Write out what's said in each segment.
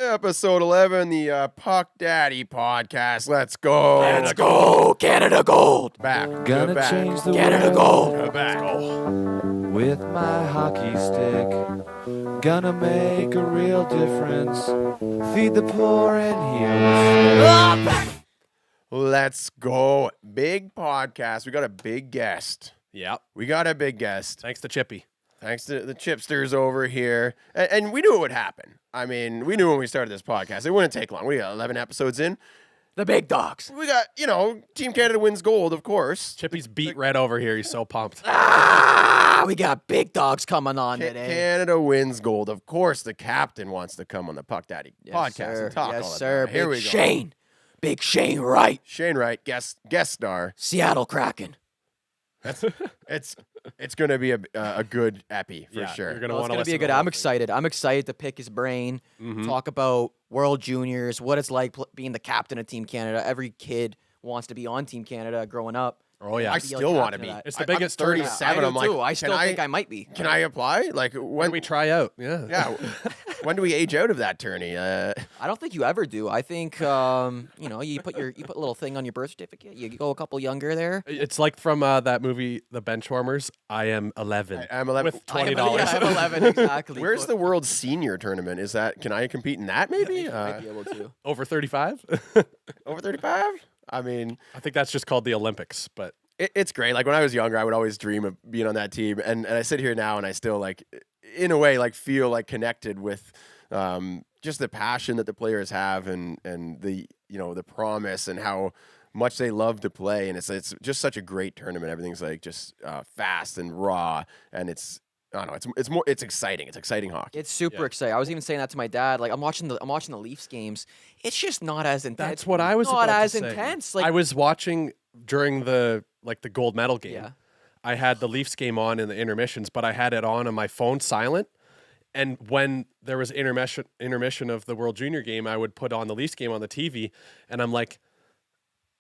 Episode 11, the Puck Daddy podcast. Let's go. Let's go. Canada Gold. Back. Gonna Back. change the Canada world Gold. Back. with my hockey stick. Gonna make a real difference. Feed the poor and heal the sick. Let's go. Big podcast. We got a big guest. Yep. We got a big guest. Thanks to Chippy. Thanks to the chipsters over here. And we knew it would happen. I mean, we knew when we started this podcast. It wouldn't take long. We got 11 episodes in. The big dogs. We got, Team Canada wins gold, of course. Chippy's beat red over here. He's so pumped. We got big dogs coming on today. Canada wins gold. Of course, the captain wants to come on the Puck Daddy podcast sir. and talk Yes, all sir. about it. Here Big we go. Shane. Big Shane Wright. Shane Wright, guest star. Seattle Kraken. It's going to be a good epi for Yeah, sure. you're gonna Well, it's want going to be a good. I'm excited. I'm excited to pick his brain, talk about World Juniors, what it's like being the captain of Team Canada. Every kid wants to be on Team Canada growing up. Oh yeah. I be like still want to captain be. of that. It's the I'm biggest 37. I do I'm like, too. I still think I might be. Can I apply? Like When when we try out. Yeah. Yeah. When do we age out of that tourney? I don't think you ever do. I think you put a little thing on your birth certificate. You go a couple younger there. It's like from that movie, The Benchwarmers. I am 11. I'm 11. With I am- $20. Yeah, I'm 11 exactly. Where's the World Senior Tournament? Is that? Can I compete in that? Maybe Might be able to. Over 35? over 35. I mean, I think that's just called the Olympics, but it's great. Like when I was younger, I would always dream of being on that team, and I sit here now and I still like, in a way, like feel like connected with just the passion that the players have and the the promise and how much they love to play, and it's just such a great tournament. Everything's like just fast and raw, and it's exciting. It's exciting hockey. It's super exciting. I was even saying that to my dad. Like I'm watching the Leafs games. It's just not as intense. that's what I was not about as to say. intense. Like I was watching during the gold medal game. Yeah. I had the Leafs game on in the intermissions, but I had it on my phone silent. And when there was intermission of the World Junior game, I would put on the Leafs game on the TV, and I'm like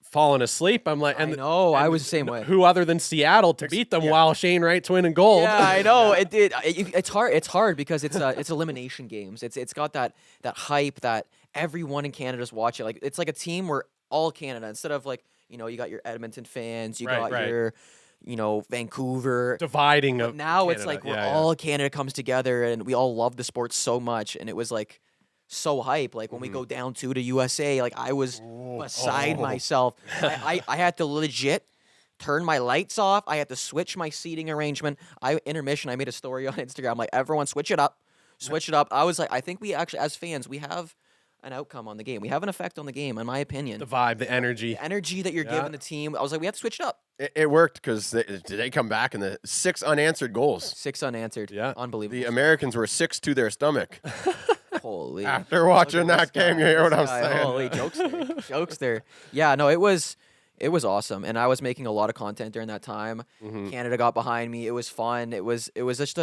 falling asleep. I'm like, I know. I was the same way. Who other than Seattle to beat them while Shane Wright's winning gold? Yeah, I know. It did. It's hard. It's hard because it's elimination games. It's got that hype that everyone in Canada's watching. Like it's like a team where all Canada, instead of like you got your Edmonton fans, you got Right. your Vancouver. Dividing But of now it's Canada. like where Yeah, all Canada comes together and we all love the sport so much, and it was like so hype. Like when we go down to USA, like I was beside myself. I had to legit turn my lights off. I had to switch my seating arrangement. Intermission, I made a story on Instagram like, everyone switch it up. I was like, I think we actually, as fans, we have an outcome on the game. We have an effect on the game, in my opinion. the vibe, the energy. The energy that you're giving the team. I was like, we have to switch it up. It worked because they come back in the 6 unanswered goals. 6 unanswered. Yeah. Unbelievable. The Americans were 6 to their stomach. Holy. After watching Look at that this game, guy. you hear what This I'm guy, saying? Holy jokes there. Yeah, no, it was awesome, and I was making a lot of content during that time. Canada got behind me. It was fun. It was just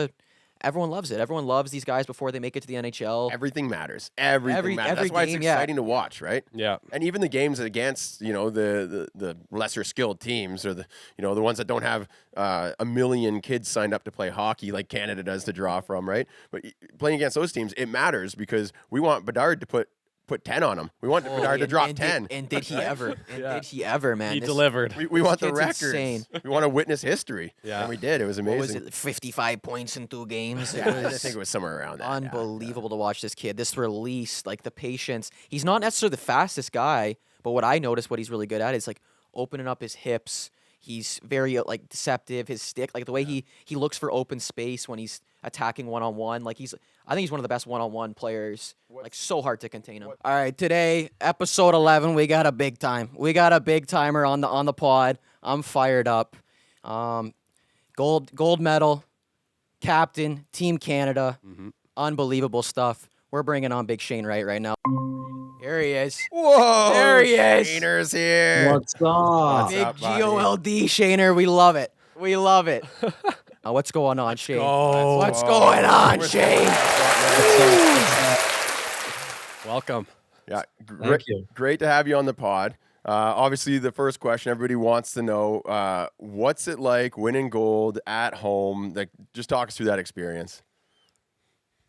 everyone loves it. Everyone loves these guys before they make it to the NHL. Everything matters. Everything matters. every That's why it's game, yeah. exciting to watch, right? Yeah. And even the games against the lesser skilled teams or the ones that don't have a million kids signed up to play hockey like Canada does to draw from, right? But playing against those teams, it matters because we want Bedard to put 10 on him. We want Bedard to drop 10. And did he ever? Did he ever, man? He This- delivered. We want the kid's records. insane. We want to witness history. Yeah. And we did. It was amazing. What was it? 55 points in 2 games. It Yeah, I was think it was somewhere around that. yeah. unbelievable to watch this kid. This release, like the patience. He's not necessarily the fastest guy, but what I noticed, what he's really good at is like opening up his hips. He's very like deceptive. His stick, like the way he looks for open space when he's attacking one-on-one. Like I think he's one of the best one-on-one players. Like so hard to contain him. All right, today, episode 11, we got a big time. We got a big timer on the pod. I'm fired up. Gold medal, captain, Team Canada, unbelievable stuff. We're bringing on Big Shane right now. Here he is. Whoa! There he is. Shainer's here. What's up? Big up, buddy? GOLD Shaner. We love it. We love it. What's going on, Shane? go. What's going on, Shane? Welcome. Yeah, Thank you. great to have you on the pod. Obviously, the first question everybody wants to know: what's it like winning gold at home? Like, just talk us through that experience.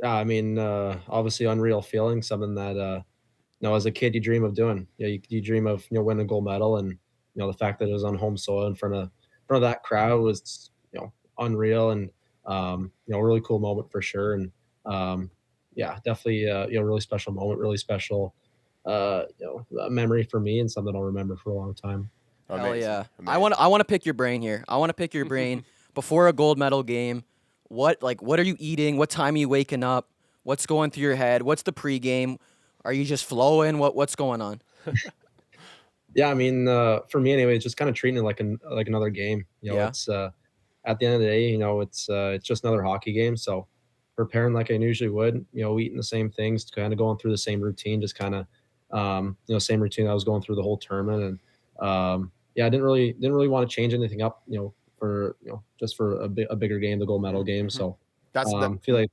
Yeah, I mean, obviously unreal feeling, something that as a kid you dream of doing. You dream of winning a gold medal, and the fact that it was on home soil in front of that crowd was unreal, and really cool moment for sure. And yeah, definitely really special moment, really special memory for me, and something I'll remember for a long time. Hell Amazing. yeah. Amazing. I want to pick your brain here. I want to pick your brain before a gold medal game. What are you eating? What time are you waking up? What's going through your head? What's the pregame? Are you just flowing? What's going on? Yeah, I mean, for me anyway, it's just kind of treating it like another game. Yeah. It's at the end of the day, it's just another hockey game. So preparing like I usually would, eating the same things, kind of going through the same routine, just kind of same routine I was going through the whole tournament. And yeah, I didn't really want to change anything up, for just for a bigger game, the gold medal game. So That's the feel like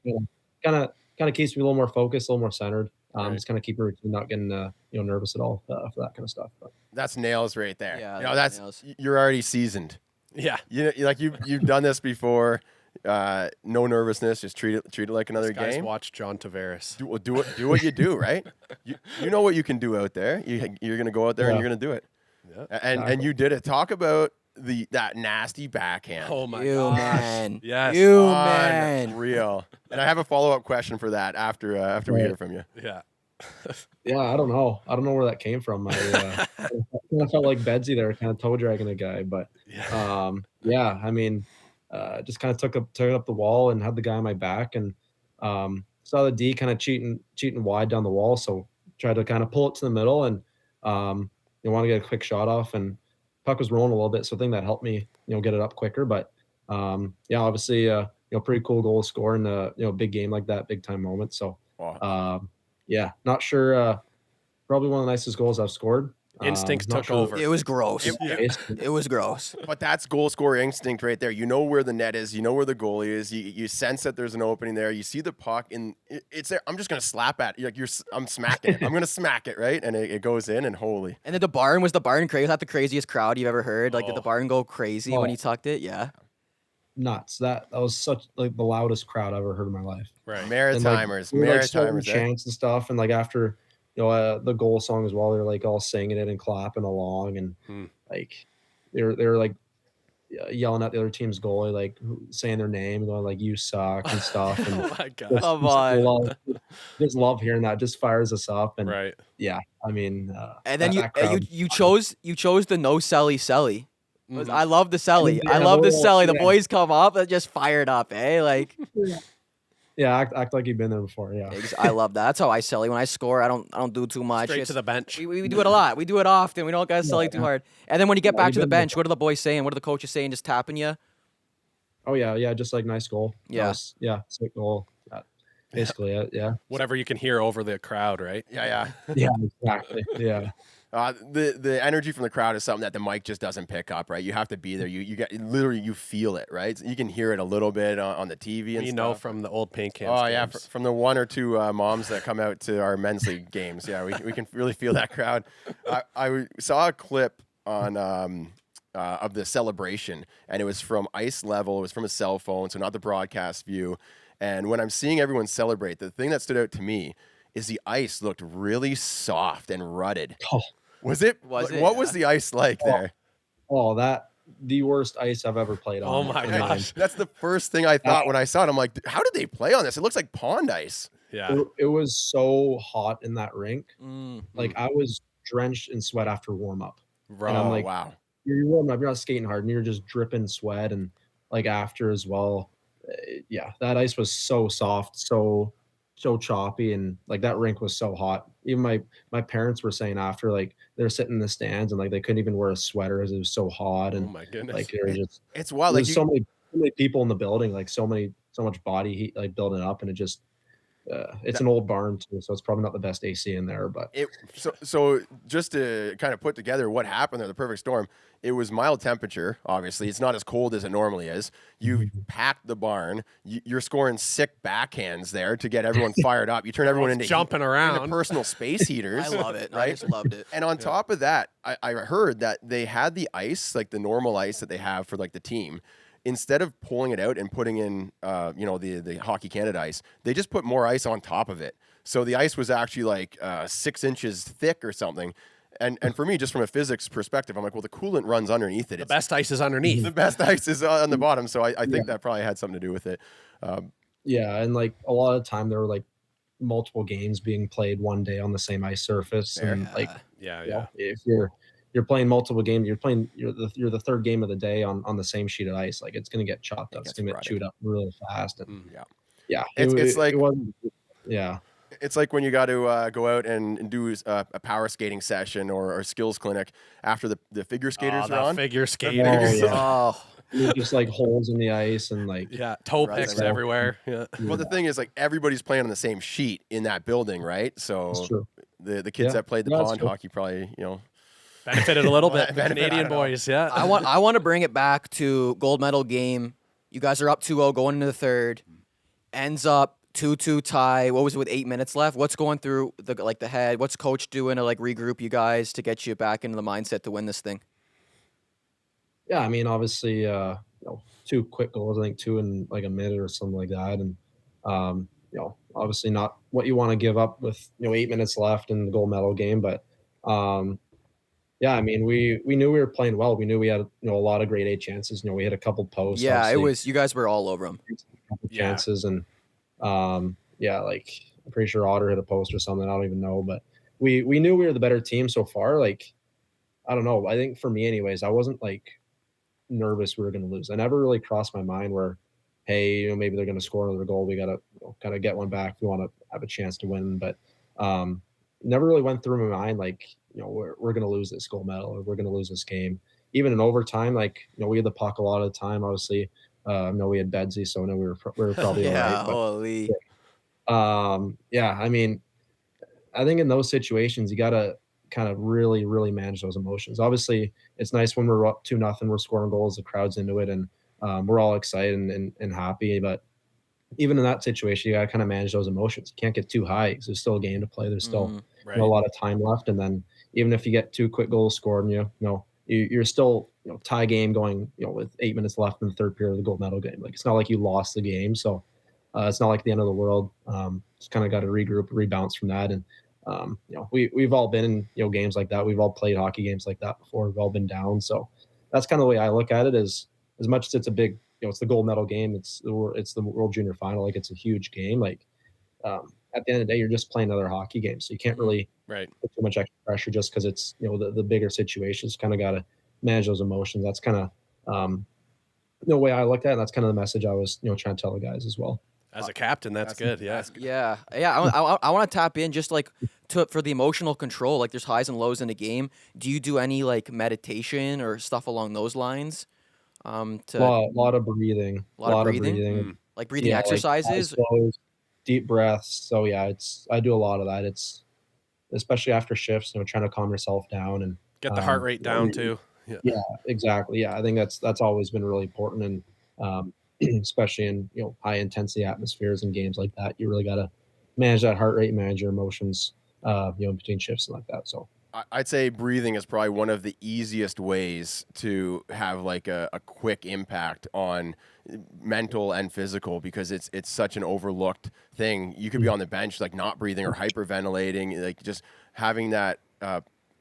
kind of keeps me a little more focused, a little more centered. Right. Just kind of keep a routine, not getting nervous at all for that kind of stuff. But that's nails right there. Yeah, You know, that's that's nails. you're already seasoned. Yeah. You've done this before. No nervousness. Just treat it like another These guys game. watch John Tavares. Do what you do, right? You know what you can do out there. You're gonna go out there and Yeah. you're gonna do it. Yeah. And Exactly. you did it. Talk about that nasty backhand. Oh my You gosh. man. Yes. You man. Unreal. And I have a follow-up question for that after we Right. hear from you. Yeah. Yeah, I don't know. I don't know where that came from. I kind of felt like Bedsy there, kind of toe dragging a guy. But Yeah. yeah, I mean, just kind of took it up the wall and had the guy on my back, and saw the D kind of cheating wide down the wall. So tried to kind of pull it to the middle, and you want to get a quick shot off, and puck was rolling a little bit, so I think that helped me get it up quicker. But yeah, obviously pretty cool goal to score in a big game like that, big time moment. So Wow. yeah, not sure. Probably one of the nicest goals I've scored. Instincts Not took sure- over. It was gross. Yeah. It was gross. But that's goal scorer instinct right there. You know where the net is. You know where the goalie is. You sense that there's an opening there. You see the puck, and it's there. I'm just gonna slap at it. I'm smacking it. I'm gonna smack it, right? And it goes in, and holy. And then the barn crazy? Was that the craziest crowd you've ever heard? Like, did the Oh. barn go crazy when Oh. he tucked it? Yeah. Nuts. That was such like the loudest crowd I've ever heard in my life. Right. And, like, Maritimers, we were, like, starting Maritimers. Eh? chants and stuff, and like after the goal song as well, they're like all singing it and clapping along, and like they're like yelling at the other team's goalie, like saying their name, going like "you suck" and stuff. And Oh my gosh. Come on. just love hearing that. Just fires us up. And Right. yeah, I mean, And then that crowd- you chose the no selly. Mhm. I love the selly. I Yeah, love the well, selly. The yeah. boys come up and just fired up, eh? Like, yeah, act like you've been there before. Yeah, I love that. That's how I selly. When I score, I don't do too much. Straight It's- to the bench. we do it a lot. We do it often. We don't gotta selly too hard. And then when you get back we've to the been there. bench, what are the boys saying? What are the coaches saying? Just tapping you? oh yeah, just like nice goal. Yeah. Yeah, sick goal. Basically, yeah, Whatever you can hear over the crowd, right? Yeah. yeah, exactly. Yeah, The energy from the crowd is something that the mic just doesn't pick up, right? You have to be there. You get literally you feel it, right? You can hear it a little bit on the TV and We stuff. know from the old paint cans. Oh yeah, games. from the one or two moms that come out to our men's league games. Yeah, we can really feel that crowd. I saw a clip on of the celebration, and it was from ice level. It was from a cell phone, so not the broadcast view. And when I'm seeing everyone celebrate, the thing that stood out to me is the ice looked really soft and rutted. Oh. Was it? Was it? What was the ice like there? oh the worst ice I've ever played on. Oh my in mine. gosh. That's the first thing I thought when I saw it. I'm like, how did they play on this? It looks like pond ice. Yeah. It was so hot in that rink. Mm. Like I was drenched in sweat after warm up. Bro. I'm like, wow. You're warming up, you're not skating hard, and you're just dripping sweat, and like after as well. Yeah, that ice was so soft, so choppy, and like that rink was so hot. Even my parents were saying after, like they're sitting in the stands and like they couldn't even wear a sweater as it was so hot, Oh and my goodness. like there was just It's wild. there's Like so many people in the building, like so much body heat like building up, and it just it's an old barn too, so it's probably not the best AC in there, but So just to kind of put together what happened there, the perfect storm, it was mild temperature, obviously. It's not as cold as it normally is. You packed the barn. You're scoring sick backhands there to get everyone fired up. You turn everyone into jumping into around. personal space heaters. I love it. I Right? just loved it. And on top of that, I heard that they had the ice, like the normal ice that they have for like the team. instead of pulling it out and putting in, the Hockey Canada ice, they just put more ice on top of it. So the ice was actually like 6 inches thick or something. And for me, just from a physics perspective, I'm like, well, the coolant runs underneath it. The best ice is underneath. The best ice is on the bottom. So I think that probably had something to do with it. Yeah, and like a lot of the time there were like multiple games being played one day on the same ice surface, and like if you're playing multiple games, you're the third game of the day on the same sheet of ice, like it's gonna get chopped up, it's gonna get chewed up really fast, and it's like when you got to go out and do a power skating session or skills clinic after the figure skaters are on. Figure skating. Just like holes in the ice and like toe picks everywhere. Yeah. Well, the thing is, like, everybody's playing on the same sheet in that building, right? So the kids that played the pond hockey probably benefited a little bit. The Canadian boys, I want to bring it back to gold medal game. You guys are up 2-0 going into the third. Ends up 2-2 tie. What was it with 8 minutes left? What's going through the head? What's coach doing to like regroup you guys to get you back into the mindset to win this thing? Yeah, I mean, obviously, 2 quick goals. I think 2 in like a minute or something like that, and obviously not what you want to give up with 8 minutes left in the gold medal game. But I mean, we knew we were playing well. We knew we had a lot of grade A chances. We had a couple posts. Yeah, it was you guys were all over them. Chances and like I'm pretty sure Otter hit a post or something. I don't even know, but we knew we were the better team so far. Like I don't know. I think for me, anyways, I wasn't like nervous we were going to lose. I never really crossed my mind where, hey, maybe they're going to score another goal. We got to kind of get one back. We want to have a chance to win, but never really went through my mind like, we're going to lose this gold medal or we're going to lose this game. Even in overtime, like, we had the puck a lot of the time. Obviously, we had Bedsy, so we were probably all right. But, holy. I mean, I think in those situations, you got to kind of really, really manage those emotions. Obviously, it's nice when we're up 2-0, we're scoring goals, the crowd's into it, and we're all excited and happy. But even in that situation, you got to kind of manage those emotions. You can't get too high because there's still a game to play. There's still a lot of time left. And then even if you get 2 quick goals scored, and you're still tie game going with 8 minutes left in the third period of the gold medal game. Like it's not like you lost the game, so it's not like the end of the world. Just kind of got to regroup, rebounce from that, and we've all been in games like that. We've all played hockey games like that before. We've all been down, so that's kind of the way I look at it. Is as much as it's a big, it's the gold medal game. It's the World Junior Final. Like it's a huge game. Like at the end of the day, you're just playing another hockey game, so you can't really put too much extra pressure just because it's the bigger situations. Kind of got to manage those emotions. That's kind of the way I looked at it. And that's kind of the message I was trying to tell the guys as well. As a captain, that's good. Yeah. I want to tap in just like for the emotional control. Like there's highs and lows in a game. Do you do any like meditation or stuff along those lines? A lot of breathing. A lot of breathing. Like breathing exercises. Like deep breaths. So I do a lot of that. It's especially after shifts. Trying to calm yourself down and get the heart rate down too. Yeah, exactly. Yeah, I think that's always been really important, and especially in high intensity atmospheres and games like that, you really got to manage that heart rate, manage your emotions, in between shifts and like that. So I'd say breathing is probably one of the easiest ways to have like a quick impact on mental and physical, because it's such an overlooked thing. You could be on the bench like not breathing or hyperventilating, like just having that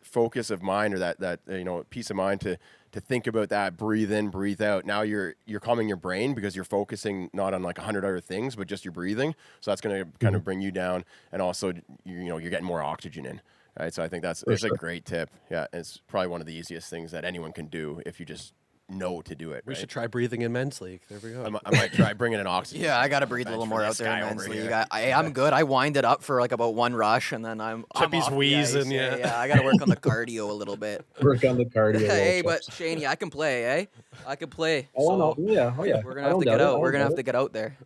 focus of mind or that peace of mind to think about that, breathe in, breathe out. Now you're calming your brain because you're focusing not on like 100 other things, but just your breathing. So that's going to kind of bring you down, and also you're getting more oxygen in. Right. So I think it's a great tip. Yeah. It's probably one of the easiest things that anyone can do if you just know to do it. We should try breathing in men's league. There we go. I might try bringing an oxygen. Yeah, I got to breathe a little more out there in men's league. I'm good. I wind it up for like about one rush, and then I'm wheezing. Yeah, I got to work on the cardio a little bit. Work on the cardio. Hey, but Shaney, I can play, eh? I can play. Oh, no. Yeah. We're going to have to get out. We're going to have to get out there.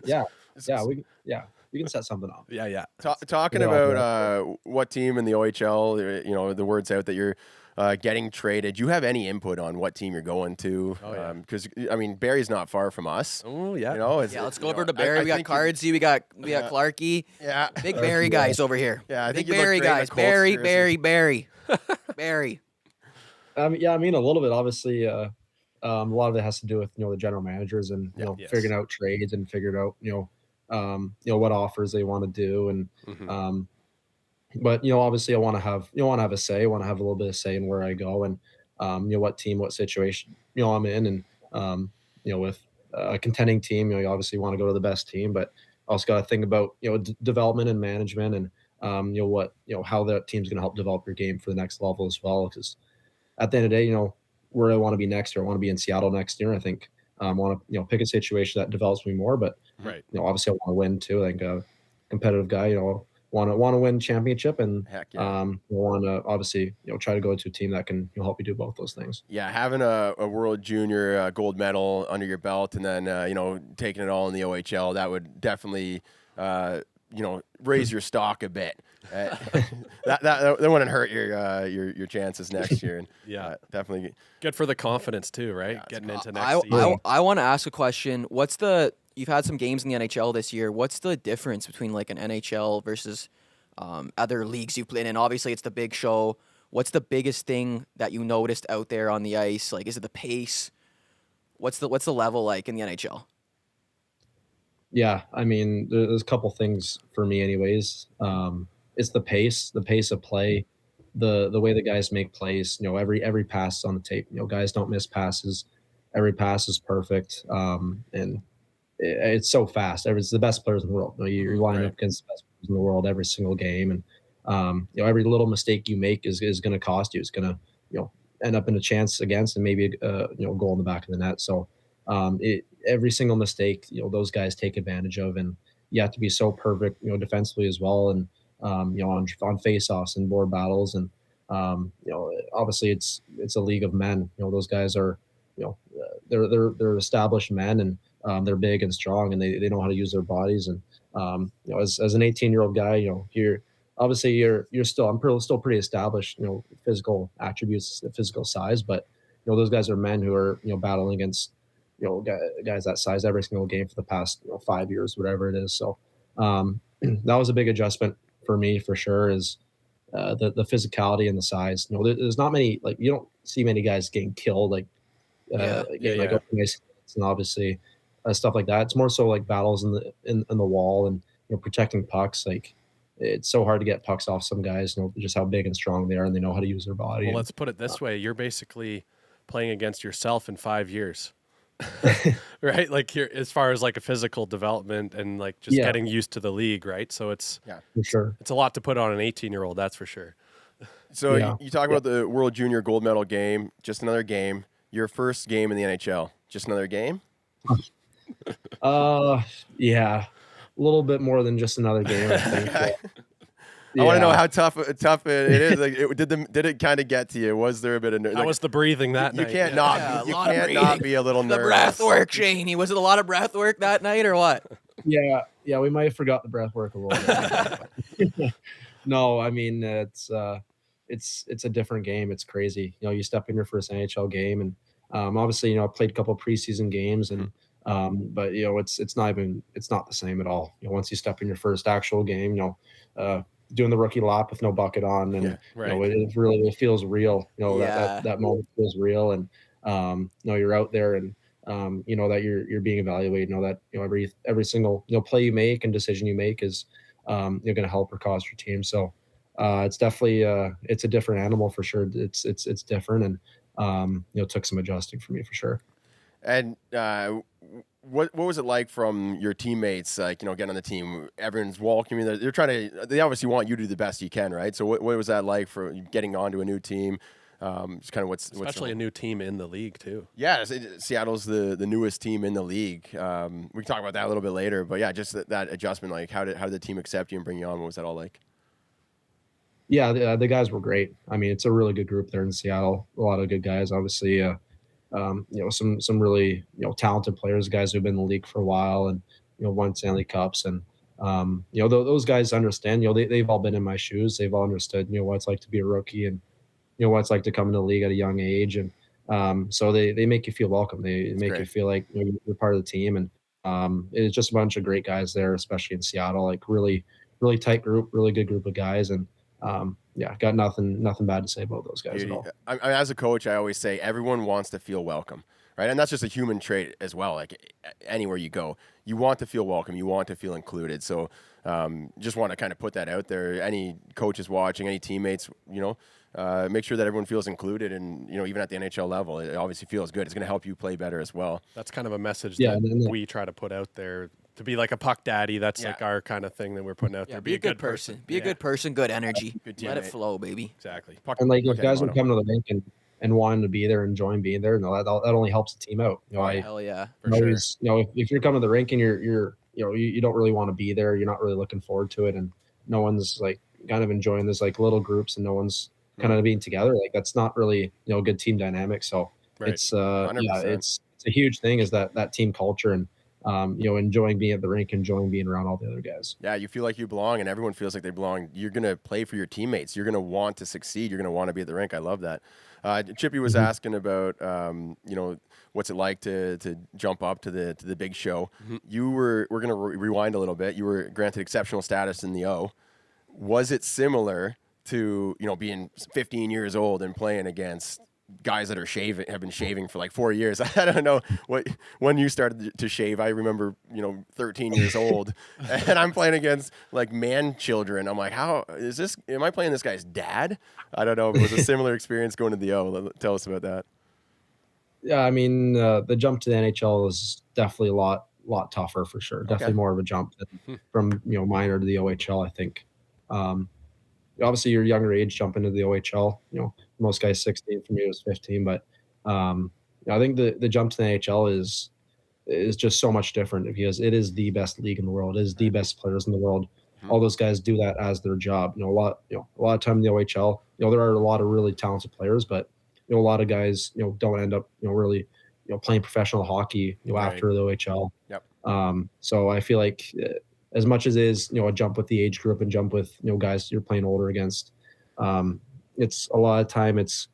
Yeah. We can set something up. Yeah. Talking about what team in the OHL, the word's out that you're getting traded. Do you have any input on what team you're going to? Because Barry's not far from us. Oh yeah. Let's go over to Barry. We got Cardsy. We got Clarky. Yeah. Big Barry guys over here. Yeah, I think Big Barry guys. Barry. Barry. A little bit. Obviously, a lot of it has to do with the general managers and Yes. figuring out trades and figuring out what offers they want to do and Mhm. but obviously I want to have a say. I want to have a little bit of say in where I go and what team, what situation I'm in, and with a contending team, you obviously want to go to the best team, but also got to think about development and management and what how that team's going to help develop your game for the next level as well. Because at the end of the day, where I want to be next year, I want to be in Seattle next year. I think I want to pick a situation that develops me more, but Right. obviously I want to win too. I think a competitive guy, want to win championship and Heck yeah. want to obviously try to go to a team that can help you do both those things. Yeah, having a World Junior gold medal under your belt, and then taking it all in the OHL, that would definitely raise your stock a bit. That wouldn't hurt your chances next year. And, Yeah. definitely. Good for the confidence too, right? Yeah, it's Getting into I, next season. I want to ask a question. You've had some games in the NHL this year. What's the difference between like an NHL versus other leagues you've played in? Obviously, it's the big show. What's the biggest thing that you noticed out there on the ice? Like, is it the pace? What's the level like in the NHL? Yeah, I mean, there's a couple things for me, anyways. It's the pace of play, the way the guys make plays. Every pass is on the tape. Guys don't miss passes. Every pass is perfect, and it's so fast. It's the best players in the world. You're lining up against the best players in the world every single game, and every little mistake you make is going to cost you. It's going to end up in a chance against and maybe a goal in the back of the net. So every single mistake those guys take advantage of, and you have to be so perfect defensively as well, and on face-offs and board battles, and obviously it's a league of men. Those guys are they're established men, and they're big and strong, and they know how to use their bodies. And as an 18-year-old guy, you're still still pretty established, physical attributes, physical size, but those guys are men who are battling against guys that size every single game for the past 5 years, whatever it is. So that was a big adjustment for me for sure. Is the physicality and the size. There's not many, like, you don't see many guys getting killed like Yeah. open ice skates and obviously stuff like that. It's more so like battles in the wall and protecting pucks. Like, it's so hard to get pucks off some guys. Just how big and strong they are, and they know how to use their body. Well, And, let's put it this way: you're basically playing against yourself in 5 years, right? Like, you're, as far as like a physical development and like just Yeah. getting used to the league, right? So it's for sure. a lot to put on an 18-year-old, that's for sure. So Yeah. you talk about the World Junior gold medal game, just another game. Your first game in the NHL, just another game. Yeah, a little bit more than just another game, I think. I want to know Yeah. how tough it is. Like, did it kind of get to you? Was there a bit of How was the breathing that you night? can't Yeah. not Yeah, a you lot of can't not breathing. be a little The nervous. breath work, Shaney. Was it a lot of breath work that night or what? Yeah, we might have forgot the breath work a little bit. No, I mean, it's a different game. It's crazy. You step in your first NHL game, and obviously, I played a couple preseason games, and but it's not the same at all. Once you step in your first actual game, doing the rookie lap with no bucket on, and Yeah, right. it feels real. Yeah. That moment feels real, and you're out there, and that you're being evaluated. That every single play you make and decision you make is going to help or cause your team. So it's definitely it's a different animal for sure. It's different, and took some adjusting for me for sure. And what was it like from your teammates? Like, getting on the team, everyone's welcoming. They're trying to. They obviously want you to do the best you can, right? So what was that like for getting onto a new team? Just kind of Especially a new team in the league too. Yeah, Seattle's the newest team in the league. We can talk about that a little bit later, but yeah, just that adjustment. Like, how did the team accept you and bring you on? What was that all like? Yeah, the guys were great. I mean, it's a really good group there in Seattle. A lot of good guys, obviously. Some really talented players, guys who've been in the league for a while, and won Stanley Cups, and those guys understand. They've all been in my shoes. They've all understood what it's like to be a rookie, and what it's like to come into the league at a young age, and so they make you feel welcome. They make you feel like you're part of the team, and it's just a bunch of great guys there, especially in Seattle. Like, really, really tight group, really good group of guys, and yeah, got nothing bad to say about those guys at all. As a coach, I always say everyone wants to feel welcome, right? And that's just a human trait as well. Like anywhere you go, you want to feel welcome, you want to feel included. So just want to kind of put that out there. Any coaches watching, any teammates, make sure that everyone feels included, and even at the NHL level, it obviously feels good. It's going to help you play better as well. That's kind of a message Yeah, that we try to put out there. To be like a puck daddy, that's like our kind of thing that we're putting out there. Be a good person. Be a good person, good energy. Good Let it teammate. flow, baby. Exactly. And like if guys would come to the rink and wanting to be there, enjoying being there, that only helps the team out. Hell yeah. For sure. Always, if you're coming to the rink and you don't really want to be there, you're not really looking forward to it, and no one's like kind of enjoying this like little groups, and no one's kind of being together. Like that's not really good team dynamic. So it's it's a huge thing is that team culture and enjoying being at the rink, enjoying being around all the other guys. Yeah, you feel like you belong, and everyone feels like they belong. You're going to play for your teammates. You're going to want to succeed. You're going to want to be at the rink. I love that. Chippy was asking about, what's it like to jump up to the big show. We're going to rewind a little bit. You were granted exceptional status in the O. Was it similar to, being 15 years old and playing against guys that have been shaving for like 4 years? I don't know when you started to shave. I remember 13 years old, and I'm playing against like man children. I'm like, am I playing this guy's dad? I don't know if it was a similar experience going to the O. Tell us about that. Yeah, I mean the jump to the NHL is definitely a lot tougher for sure. Definitely more of a jump from minor to the OHL. I think obviously your younger age jump into the OHL, most guys 16, for me it was 15, but I think the jump to the NHL is just so much different because it is the best league in the world. It is the best players in the world. All those guys do that as their job. A lot of time in the OHL, there are a lot of really talented players, but a lot of guys don't end up really playing professional hockey after the OHL. Yep. So I feel like as much as it is a jump with the age group and jump with guys you're playing older against, it's a lot of time it's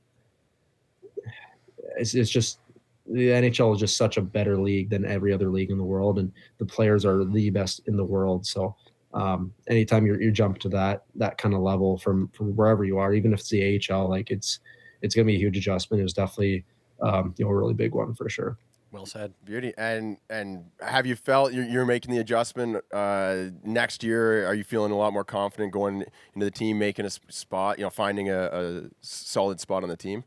just the NHL is just such a better league than every other league in the world, and the players are the best in the world. So anytime you jump to that kind of level from wherever you are, even if it's the AHL, like it's going to be a huge adjustment. It was definitely a really big one for sure. Well said. Beauty. And have you felt you're making the adjustment next year? Are you feeling a lot more confident going into the team, making a spot, finding a solid spot on the team?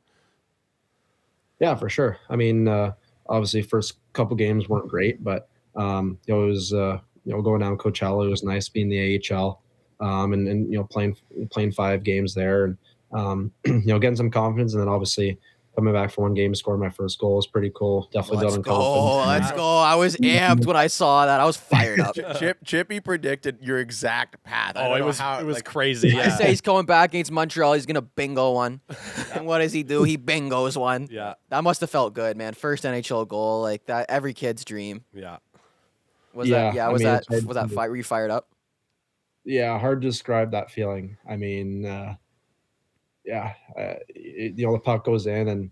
Yeah, for sure. I mean, obviously first couple games weren't great, but it was going down Coachella, it was nice being the AHL, and playing 5 games there, and getting some confidence, and then obviously coming back for one game, scoring my first goal was pretty cool. Definitely building confidence. Let's go. I was amped when I saw that. I was fired up. Chippy predicted your exact path. It was crazy. I say he's coming back against Montreal. He's going to bingo one. And what does he do? He bingos one. Yeah. That must have felt good, man. First NHL goal, like that, every kid's dream. Yeah. Was that fight? Were you fired up? Yeah, hard to describe that feeling. I mean, the puck goes in, and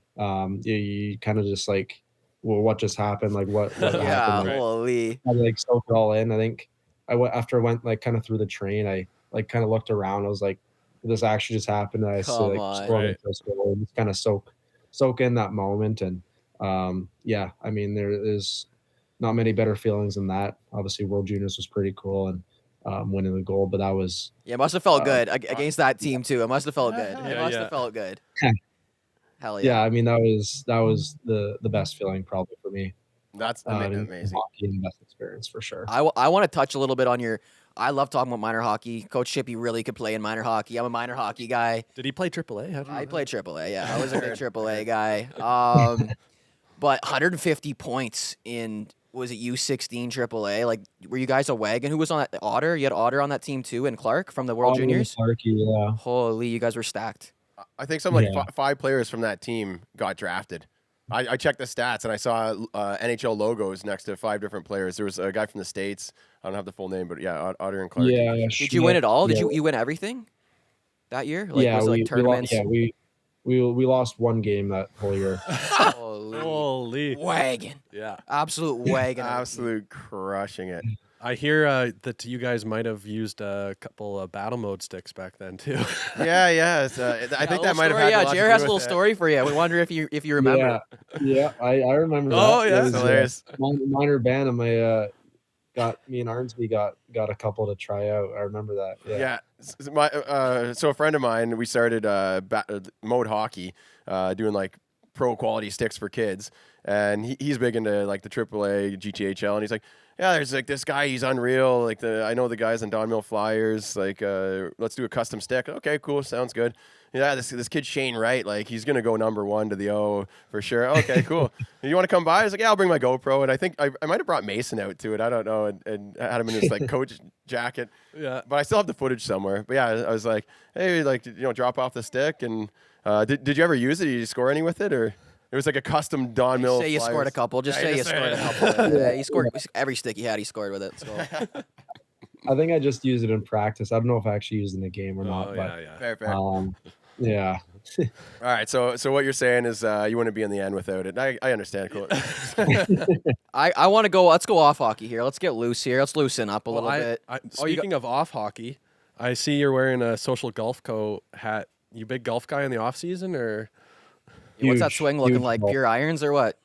you kind of just like, well, what just happened? Like what happened? Like, holy. I like soaked it all in. I think after I went like kind of through the train, I like kind of looked around. I was like, this actually just happened. And I scored my first goal, and just kind of soak in that moment. And I mean, there's not many better feelings than that. Obviously, World Juniors was pretty cool, and winning the goal, but that was it must have felt good against that team too. It must have felt good. It must have felt good. Hell yeah! Yeah, I mean that was the best feeling probably for me. That's amazing. Hockey and the best experience for sure. I want to touch a little bit on your. I love talking about minor hockey. Coach Chippy really could play in minor hockey. I'm a minor hockey guy. Did he play AAA? I played AAA. Yeah, I was a big AAA guy. But 150 points in. Was it U16 AAA? Like, were you guys a wagon? Who was on that? Otter? You had Otter on that team too, and Clark from the World Juniors? Clark, yeah. Holy, you guys were stacked. I think something like 5 players from that team got drafted. I checked the stats, and I saw NHL logos next to 5 different players. There was a guy from the States. I don't have the full name, but yeah, Otter and Clark. Yeah. Did you win it all? Did you win everything that year? Like, was it like tournaments? We lost one game that whole year. Holy wagon. Yeah. Absolute wagon. Absolute crushing it. I hear that you guys might have used a couple of battle mode sticks back then too. Yeah. I think that might have had a lot Jared to has do a little with story for you. We wonder if you remember. Yeah, I remember that. Oh, yeah. It was, Hilarious. minor band, and my got me and Arnsby got a couple to try out. I remember that. Yeah. So a friend of mine, we started mode hockey, doing like pro quality sticks for kids, and he's big into like the AAA GTHL, and he's like, yeah, there's like this guy, he's unreal. Like I know the guys on Don Mill Flyers. Like, let's do a custom stick. Okay, cool, sounds good. Yeah, this kid Shane Wright, like he's gonna go #1 to the O for sure. Okay, cool. You want to come by? I was like, yeah, I'll bring my GoPro, and I think I might have brought Mason out to it. I don't know, and had him in his like coach jacket. Yeah. But I still have the footage somewhere. But yeah, I was like, hey, like drop off the stick, and did you ever use it? Did you score any with it, or it was like a custom Don Mill? Say you Flyers? scored a couple. Just Yeah, say you just say scored a it. couple. Yeah, he scored every stick he had. He scored with it. So. I think I just used it in practice. I don't know if I actually used it in the game or not. Oh, But yeah. Fair. yeah. All right, so what you're saying is you wouldn't be in the end without it. I understand. Cool. I want to go. Let's go off hockey here. Let's get loose here. Let's loosen up a little bit. Speaking of off hockey, I see you're wearing a Social Golf Co. hat. You big golf guy in the off season, or What's that Huge, swing looking huge like? ball. Pure irons or what?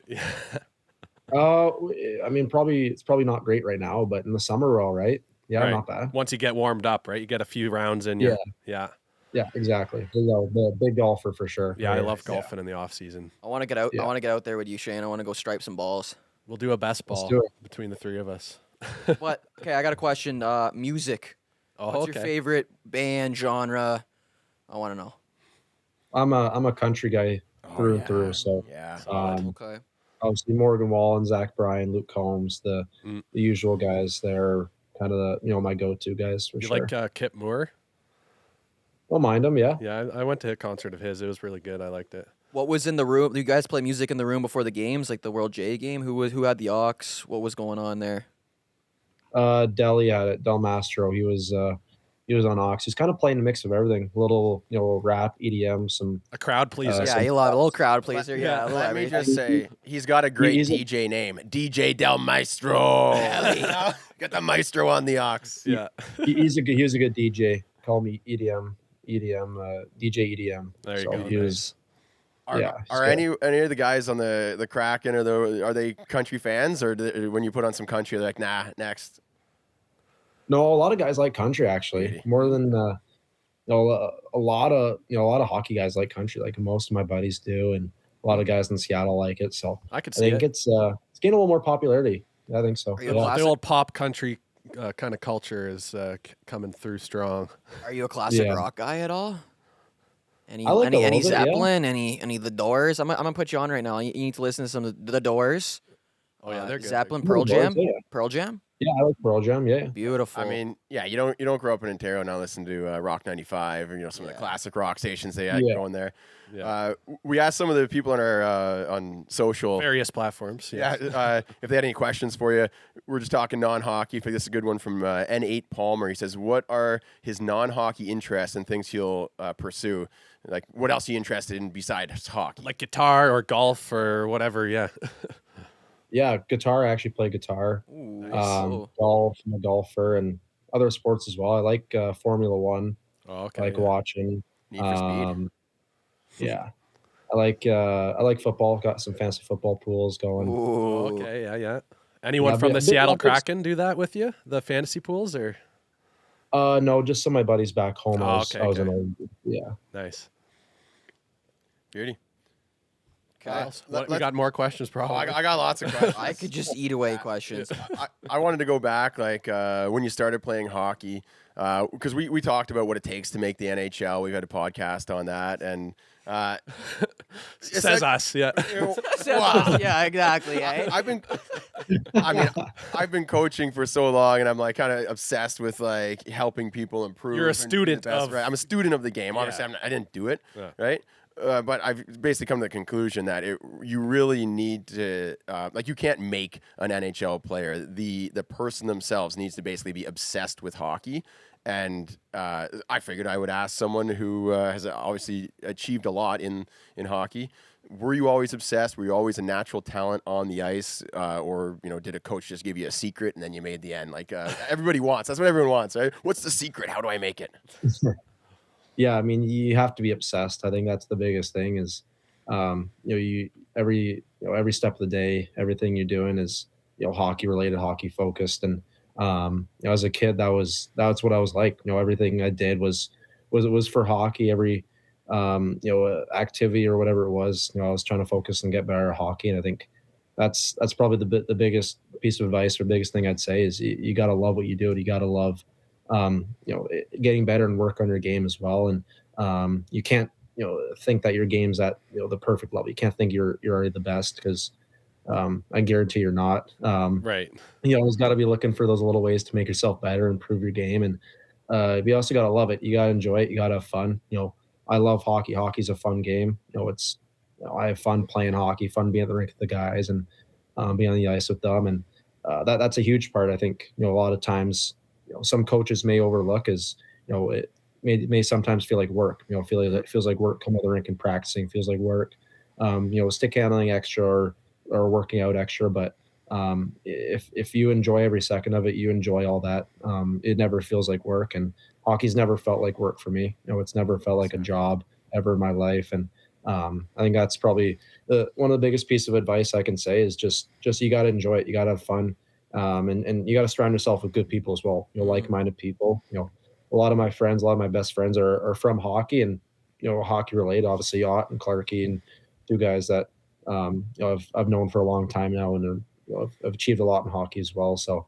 I mean, it's probably not great right now, but in the summer we're all right. Yeah, Right. not bad. once you get warmed up, right? You get a few rounds in you. Yeah. Yeah, exactly. The big golfer for sure. Yeah, I Right. love golfing in the off season. I want to get out. Yeah. I want to get out there with you, Shane. I want to go stripe some balls. We'll do a best Let's ball do it. between the three of us. What? Okay, I got a question. Music. Oh, What's your favorite band genre? I want to know. I'm a country guy through and yeah. through. So Yeah. Okay. obviously Morgan Wallen, Zach Bryan, Luke Combs, the usual guys. They're kind of the my go-to guys for You sure. like Kip Moore? Don't mind them. Yeah. Yeah, I went to a concert of his. It was really good. I liked it. What was in the room? Do you guys play music in the room before the games, like the World J game? Who had the aux? What was going on there? Delhi had it. Del Mastro. He was on aux. He's kind of playing a mix of everything. A little rap, EDM, some. A crowd pleaser. Yeah, you love a little crowd pleaser. Yeah, a little Let me everything. just say, he's got a great He's a- DJ name, DJ Del Maestro. Got the maestro on the ox. Yeah. He was a good DJ. Call me EDM, DJ EDM. There you So go. He was. Are, Yeah, he's are good. any of the guys on the Kraken are they country fans, or when you put on some country, they're like, nah, next? No, a lot of guys like country actually. Really? More than a lot of hockey guys like country. Like most of my buddies do, and a lot of guys in Seattle like it. So I could I see think it. it's getting a little more popularity. I think so. Are you a Yeah. class- The old pop country kind of culture is coming through strong. Are you a classic Yeah. rock guy at all? Any I like a any little bit, yeah. Zeppelin? Any The Doors? I'm gonna put you on right now. You need to listen to some of The Doors. Oh yeah, they're good. Zeppelin, Yeah, Pearl The Doors, Jam. yeah. Pearl Jam. Yeah, I like Pearl Jam. Yeah. Beautiful. I mean, yeah, you don't grow up in Ontario and now listen to Rock 95 or some of the classic rock stations they had Yeah. going there. Yeah. We asked some of the people on our on social. Various platforms. Yeah, if they had any questions for you, we're just talking non-hockey. I think this is a good one from N8 Palmer. He says, "What are his non-hockey interests and things he'll pursue? Like, what else are you interested in besides hockey?" Like guitar or golf or whatever. Yeah. Yeah, guitar. I actually play guitar. Ooh, Oh. Golf. I'm a golfer and other sports as well. I like Formula One. Oh, I okay. like watching. Need for Speed. Yeah, I like football. Got some fancy football pools going. Ooh. Okay. Yeah. Anyone Yeah, from but- the but Seattle Olympics- Kraken do that with you? The fantasy pools or No, just some of my buddies back home. Oh, I was okay. yeah. nice. Beauty. What else? let- We got more questions, Oh, probably. I got lots of questions. I could just eat away questions. I wanted to go back, like when you started playing hockey, because we talked about what it takes to make the NHL. We've had a podcast on that, and it's Says like, us. Yeah. you know, wow. Yeah, exactly. Eh? I've been coaching for so long, and I'm like kind of obsessed with like helping people improve. You're a and be the student best, of- right? I'm a student of the game. Obviously, Yeah. I didn't do it, Yeah. right? But I've basically come to the conclusion that you really need to like you can't make an NHL player. The person themselves needs to basically be obsessed with hockey. And I figured I would ask someone who has obviously achieved a lot in hockey. Were you always obsessed? Were you always a natural talent on the ice, or did a coach just give you a secret and then you made the end? Like everybody wants. That's what everyone wants, right? What's the secret? How do I make it? Yeah, I mean, you have to be obsessed. I think that's the biggest thing is, every step of the day, everything you're doing is hockey related, hockey focused, and as a kid, that's what I was like. Everything I did was for hockey. Every activity or whatever it was, I was trying to focus and get better at hockey, and I think that's probably the biggest piece of advice or biggest thing I'd say is you got to love what you do, and you got to love getting better and work on your game as well. And you can't think that your game's at the perfect level. You can't think you're already the best, because I guarantee you're not. Right. You always got to be looking for those little ways to make yourself better, improve your game, and you also got to love it. You got to enjoy it. You got to have fun. I love hockey. Hockey's a fun game. I have fun playing hockey, fun being at the rink with the guys, and being on the ice with them, and that's a huge part. I think a lot of times some coaches may overlook is it may sometimes feel like work. Feel like it feels like work coming to the rink and practicing. Feels like work. Stick handling extra or working out extra, but if you enjoy every second of it, you enjoy all that. It never feels like work, and hockey's never felt like work for me. It's never felt like a job ever in my life, and I think that's probably one of the biggest pieces of advice I can say is just you got to enjoy it. You got to have fun, and you got to surround yourself with good people as well. Like-minded people. A lot of my friends, a lot of my best friends are from hockey, and hockey related. Obviously, Ott and Clarkey, and two guys that I've known for a long time now, and I've achieved a lot in hockey as well. So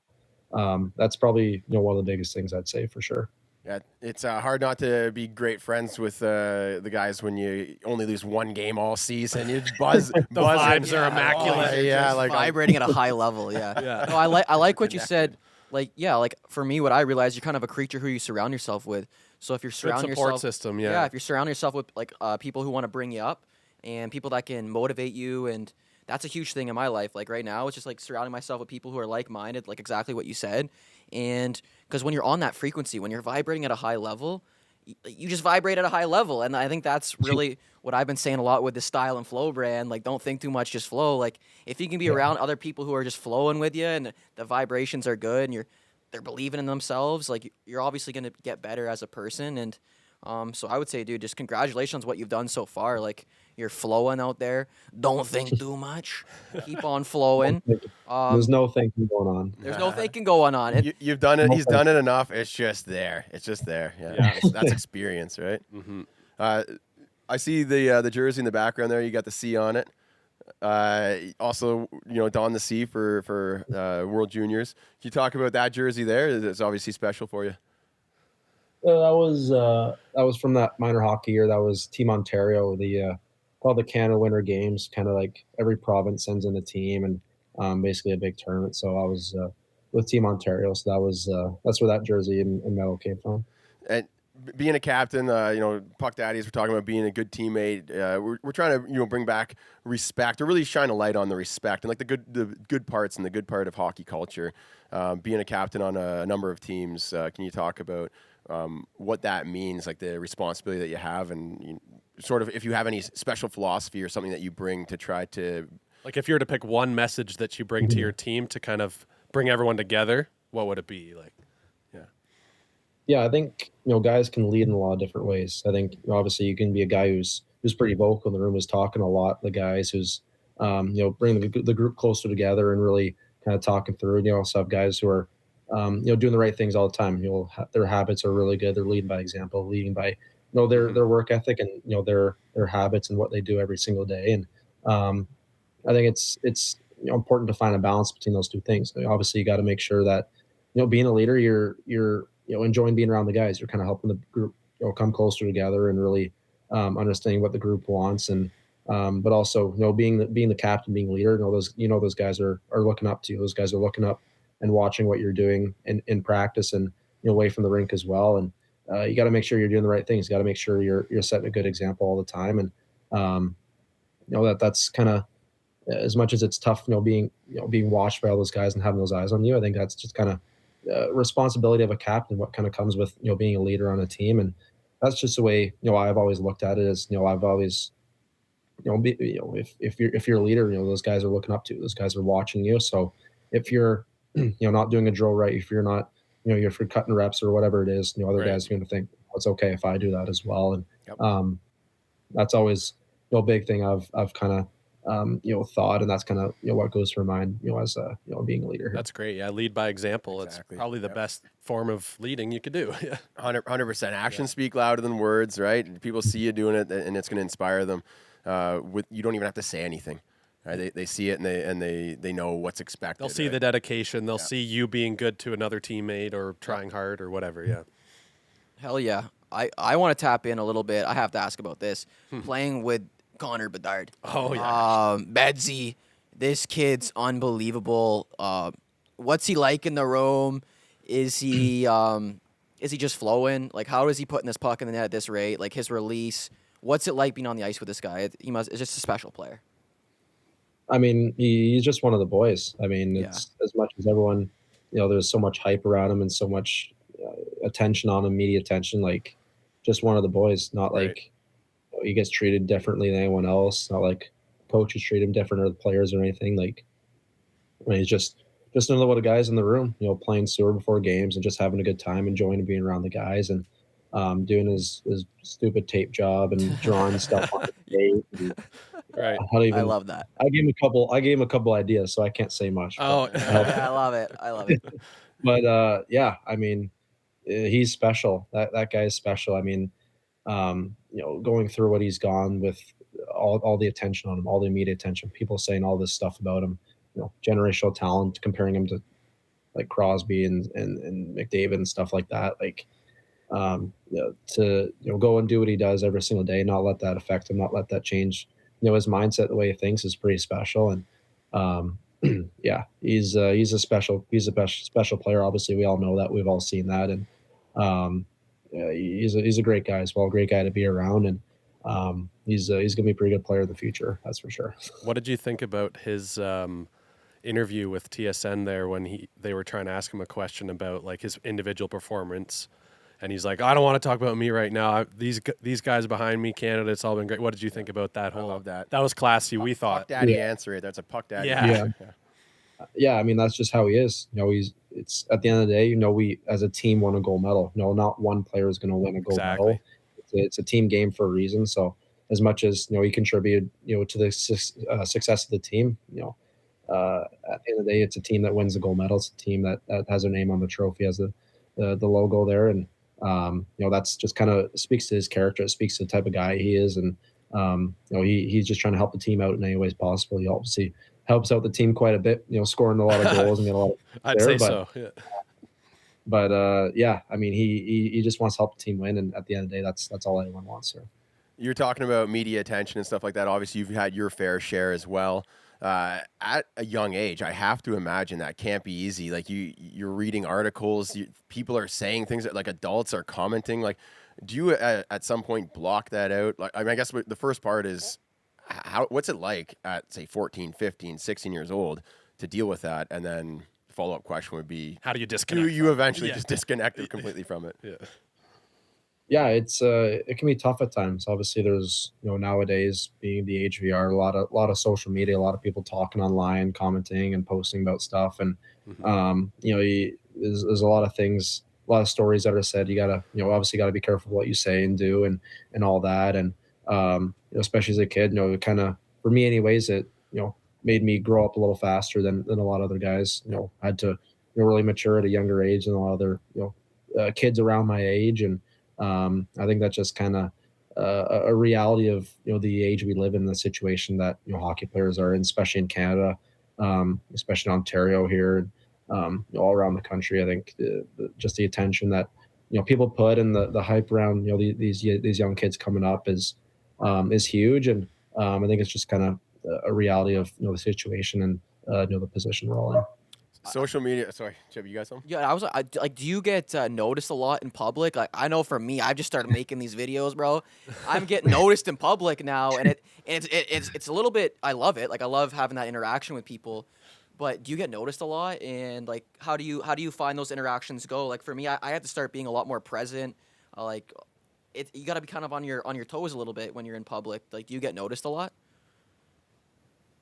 that's probably one of the biggest things I'd say for sure. Yeah, it's hard not to be great friends with the guys when you only lose one game all season. You just buzz. The vibes are immaculate. Like vibrating at a high level. Yeah. Yeah. No, I like what you said. Like for me, what I realized, you're kind of a creature who you surround yourself with. So if you're Good surrounding support yourself, system. Yeah. if you're surrounding yourself with people who want to bring you up and people that can motivate you, and that's a huge thing in my life. Like right now, it's just like surrounding myself with people who are like-minded, like exactly what you said. And because when you're on that frequency, when you're vibrating at a high level, you just vibrate at a high level. And I think that's really what I've been saying a lot with the Style and Flow brand. Like, don't think too much, just flow. Like, if you can be around other people who are just flowing with you and the vibrations are good and they're believing in themselves, like, you're obviously going to get better as a person. And so I would say, dude, just congratulations on what you've done so far. Like, you're flowing out there. Don't think too much. Keep on flowing. There's no thinking going on. There's no thinking going on. You've done it. He's done it enough. It's just there. It's just there. Yeah. That's experience, right? Mm-hmm. I see the jersey in the background there. You got the C on it. Also, don the C for World Juniors. Can you talk about that jersey there? It's obviously special for you. That was from that minor hockey year. That was Team Ontario, called the Canada Winter Games. Kind of like every province sends in a team, and basically a big tournament. So I was with Team Ontario. So that's where that jersey and medal came from. And being a captain, Puck Daddies, we're talking about being a good teammate. We're trying to bring back respect, or really shine a light on the respect and like the good parts and the good part of hockey culture. Being a captain on a number of teams, can you talk about what that means, like the responsibility that you have, and sort of if you have any special philosophy or something that you bring to try to, like, if you were to pick one message that you bring to your team to kind of bring everyone together, what would it be? Like, yeah, I think guys can lead in a lot of different ways. I think obviously you can be a guy who's pretty vocal in the room, is talking a lot. The guys who's bringing the group closer together and really kind of talking through. You also have guys who are doing the right things all the time. Their habits are really good. They're leading by example, leading by their work ethic and their habits and what they do every single day. And I think it's important to find a balance between those two things. Obviously, you got to make sure that being a leader, you're enjoying being around the guys. You're kind of helping the group come closer together and really understanding what the group wants. And but also being the captain, being leader. Those guys are looking up to you. Those guys are looking up and watching what you're doing in practice and away from the rink as well. And you got to make sure you're doing the right things. You got to make sure you're setting a good example all the time. And that's kind of, as much as it's tough, being watched by all those guys and having those eyes on you. I think that's just kind of responsibility of a captain. What kind of comes with being a leader on a team, and that's just the way I've always looked at it. As I've always if you're a leader, those guys are looking up to you. Those guys are watching you. So if you're not doing a drill right, if you're not you're for cutting reps or whatever it is, other Right. guys are going to think it's okay if I do that as well. And Yep. that's always a big thing I've kind thought, and that's kind of what goes through my mind, as being a leader here. That's great. Yeah, lead by example. Exactly. It's probably the best form of leading you could do. Yeah. 100%. Actions speak louder than words, right? People see you doing it, and it's going to inspire them. You don't even have to say anything. Right? They see it, and they know what's expected. They'll see the dedication. They'll see you being good to another teammate or trying hard or whatever. Yeah. Hell yeah. I want to tap in a little bit. I have to ask about this. Playing with Connor Bedard. Oh, yeah. Bedsy, this kid's unbelievable. What's he like in the room? Is he just flowing? Like, how is he putting this puck in the net at this rate? Like, his release. What's it like being on the ice with this guy? It's just a special player. I mean, he's just one of the boys. I mean, it's as much as everyone, there's so much hype around him and so much attention on him, media attention, like just one of the boys. Not like he gets treated differently than anyone else. Not like coaches treat him different or the players or anything. Like, I mean, he's just another one of the guys in the room, playing sewer before games and just having a good time, enjoying being around the guys and doing his stupid tape job and drawing stuff on the tape. And, Right. I love that. I gave him a couple ideas, so I can't say much. Oh, I love it. But yeah, I mean, he's special. That guy is special. I mean, going through what he's gone with all the attention on him, all the media attention, people saying all this stuff about him, generational talent, comparing him to like Crosby and McDavid and stuff like that. Like, to go and do what he does every single day, not let that affect him, not let that change his mindset, the way he thinks, is pretty special. And yeah, he's a special player. Obviously, we all know that. We've all seen that. And yeah, he's a great guy as well. Great guy to be around. And he's gonna be a pretty good player in the future. That's for sure. What did you think about his interview with TSN there when they were trying to ask him a question about like his individual performance? And he's like, I don't want to talk about me right now. These guys behind me, Canada, it's all been great. What did you think about that whole? I love that. That was classy. We thought. Puck daddy answer it. That's a puck daddy. Yeah. Yeah. I mean, that's just how he is. It's at the end of the day, we as a team won a gold medal. Not one player is going to win a gold medal. It's a team game for a reason. So as much as he contributed, to the success of the team, at the end of the day, it's a team that wins the gold medal. It's a team that has their name on the trophy, has the logo there, and that's just kind of speaks to his character. It speaks to the type of guy he is, and he's just trying to help the team out in any ways possible. He obviously helps out the team quite a bit, scoring a lot of goals and get a lot of. I'd say so. Yeah. But yeah, I mean, he just wants to help the team win, and at the end of the day, that's all anyone wants. So. You're talking about media attention and stuff like that. Obviously, you've had your fair share as well. At a young age, I have to imagine that can't be easy. Like you're reading articles, people are saying things that like adults are commenting. Like, do you at some point block that out? Like, I mean, I guess the first part is what's it like at say 14, 15, 16 years old to deal with that? And then the follow-up question would be, how do you disconnect? Do you eventually just disconnect completely from it? Yeah. Yeah, it can be tough at times. Obviously, there's nowadays being the age we are, a lot of social media, a lot of people talking online, commenting and posting about stuff, and there's a lot of things, a lot of stories that are said. You gotta obviously gotta be careful what you say and do and all that, and especially as a kid, it kind of, for me anyways, it made me grow up a little faster than a lot of other guys. Had to really mature at a younger age than a lot of other kids around my age, and I think that's just kind of a reality of the age we live in, the situation that hockey players are in, especially in Canada, especially in Ontario here, all around the country. I think just the attention that people put and the hype around these young kids coming up is huge, and I think it's just kind of a reality of the situation and the position we're all in. Social media. Sorry, Chip, you got something? Yeah, like, do you get noticed a lot in public? Like, I know for me, I've just started making these videos, bro. I'm getting noticed in public now, and it's a little bit. I love it. Like, I love having that interaction with people. But do you get noticed a lot? And like, how do you find those interactions go? Like for me, I have to start being a lot more present. You got to be kind of on your toes a little bit when you're in public. Like, do you get noticed a lot?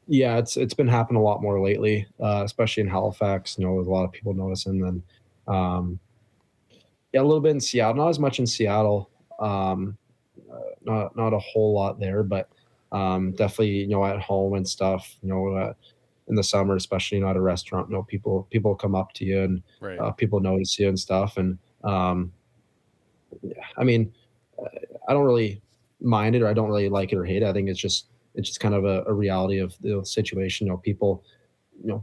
Yeah, it's been happening a lot more lately, especially in Halifax. With a lot of people noticing. And yeah, a little bit in Seattle, not as much in Seattle. Not a whole lot there, but Definitely, at home and stuff, in the summer, especially, at a restaurant, people come up to you and Right. people notice you and stuff. And yeah, I mean, uh, I don't really mind it or I don't really like it or hate it. I think it's just kind of a reality of the situation. People,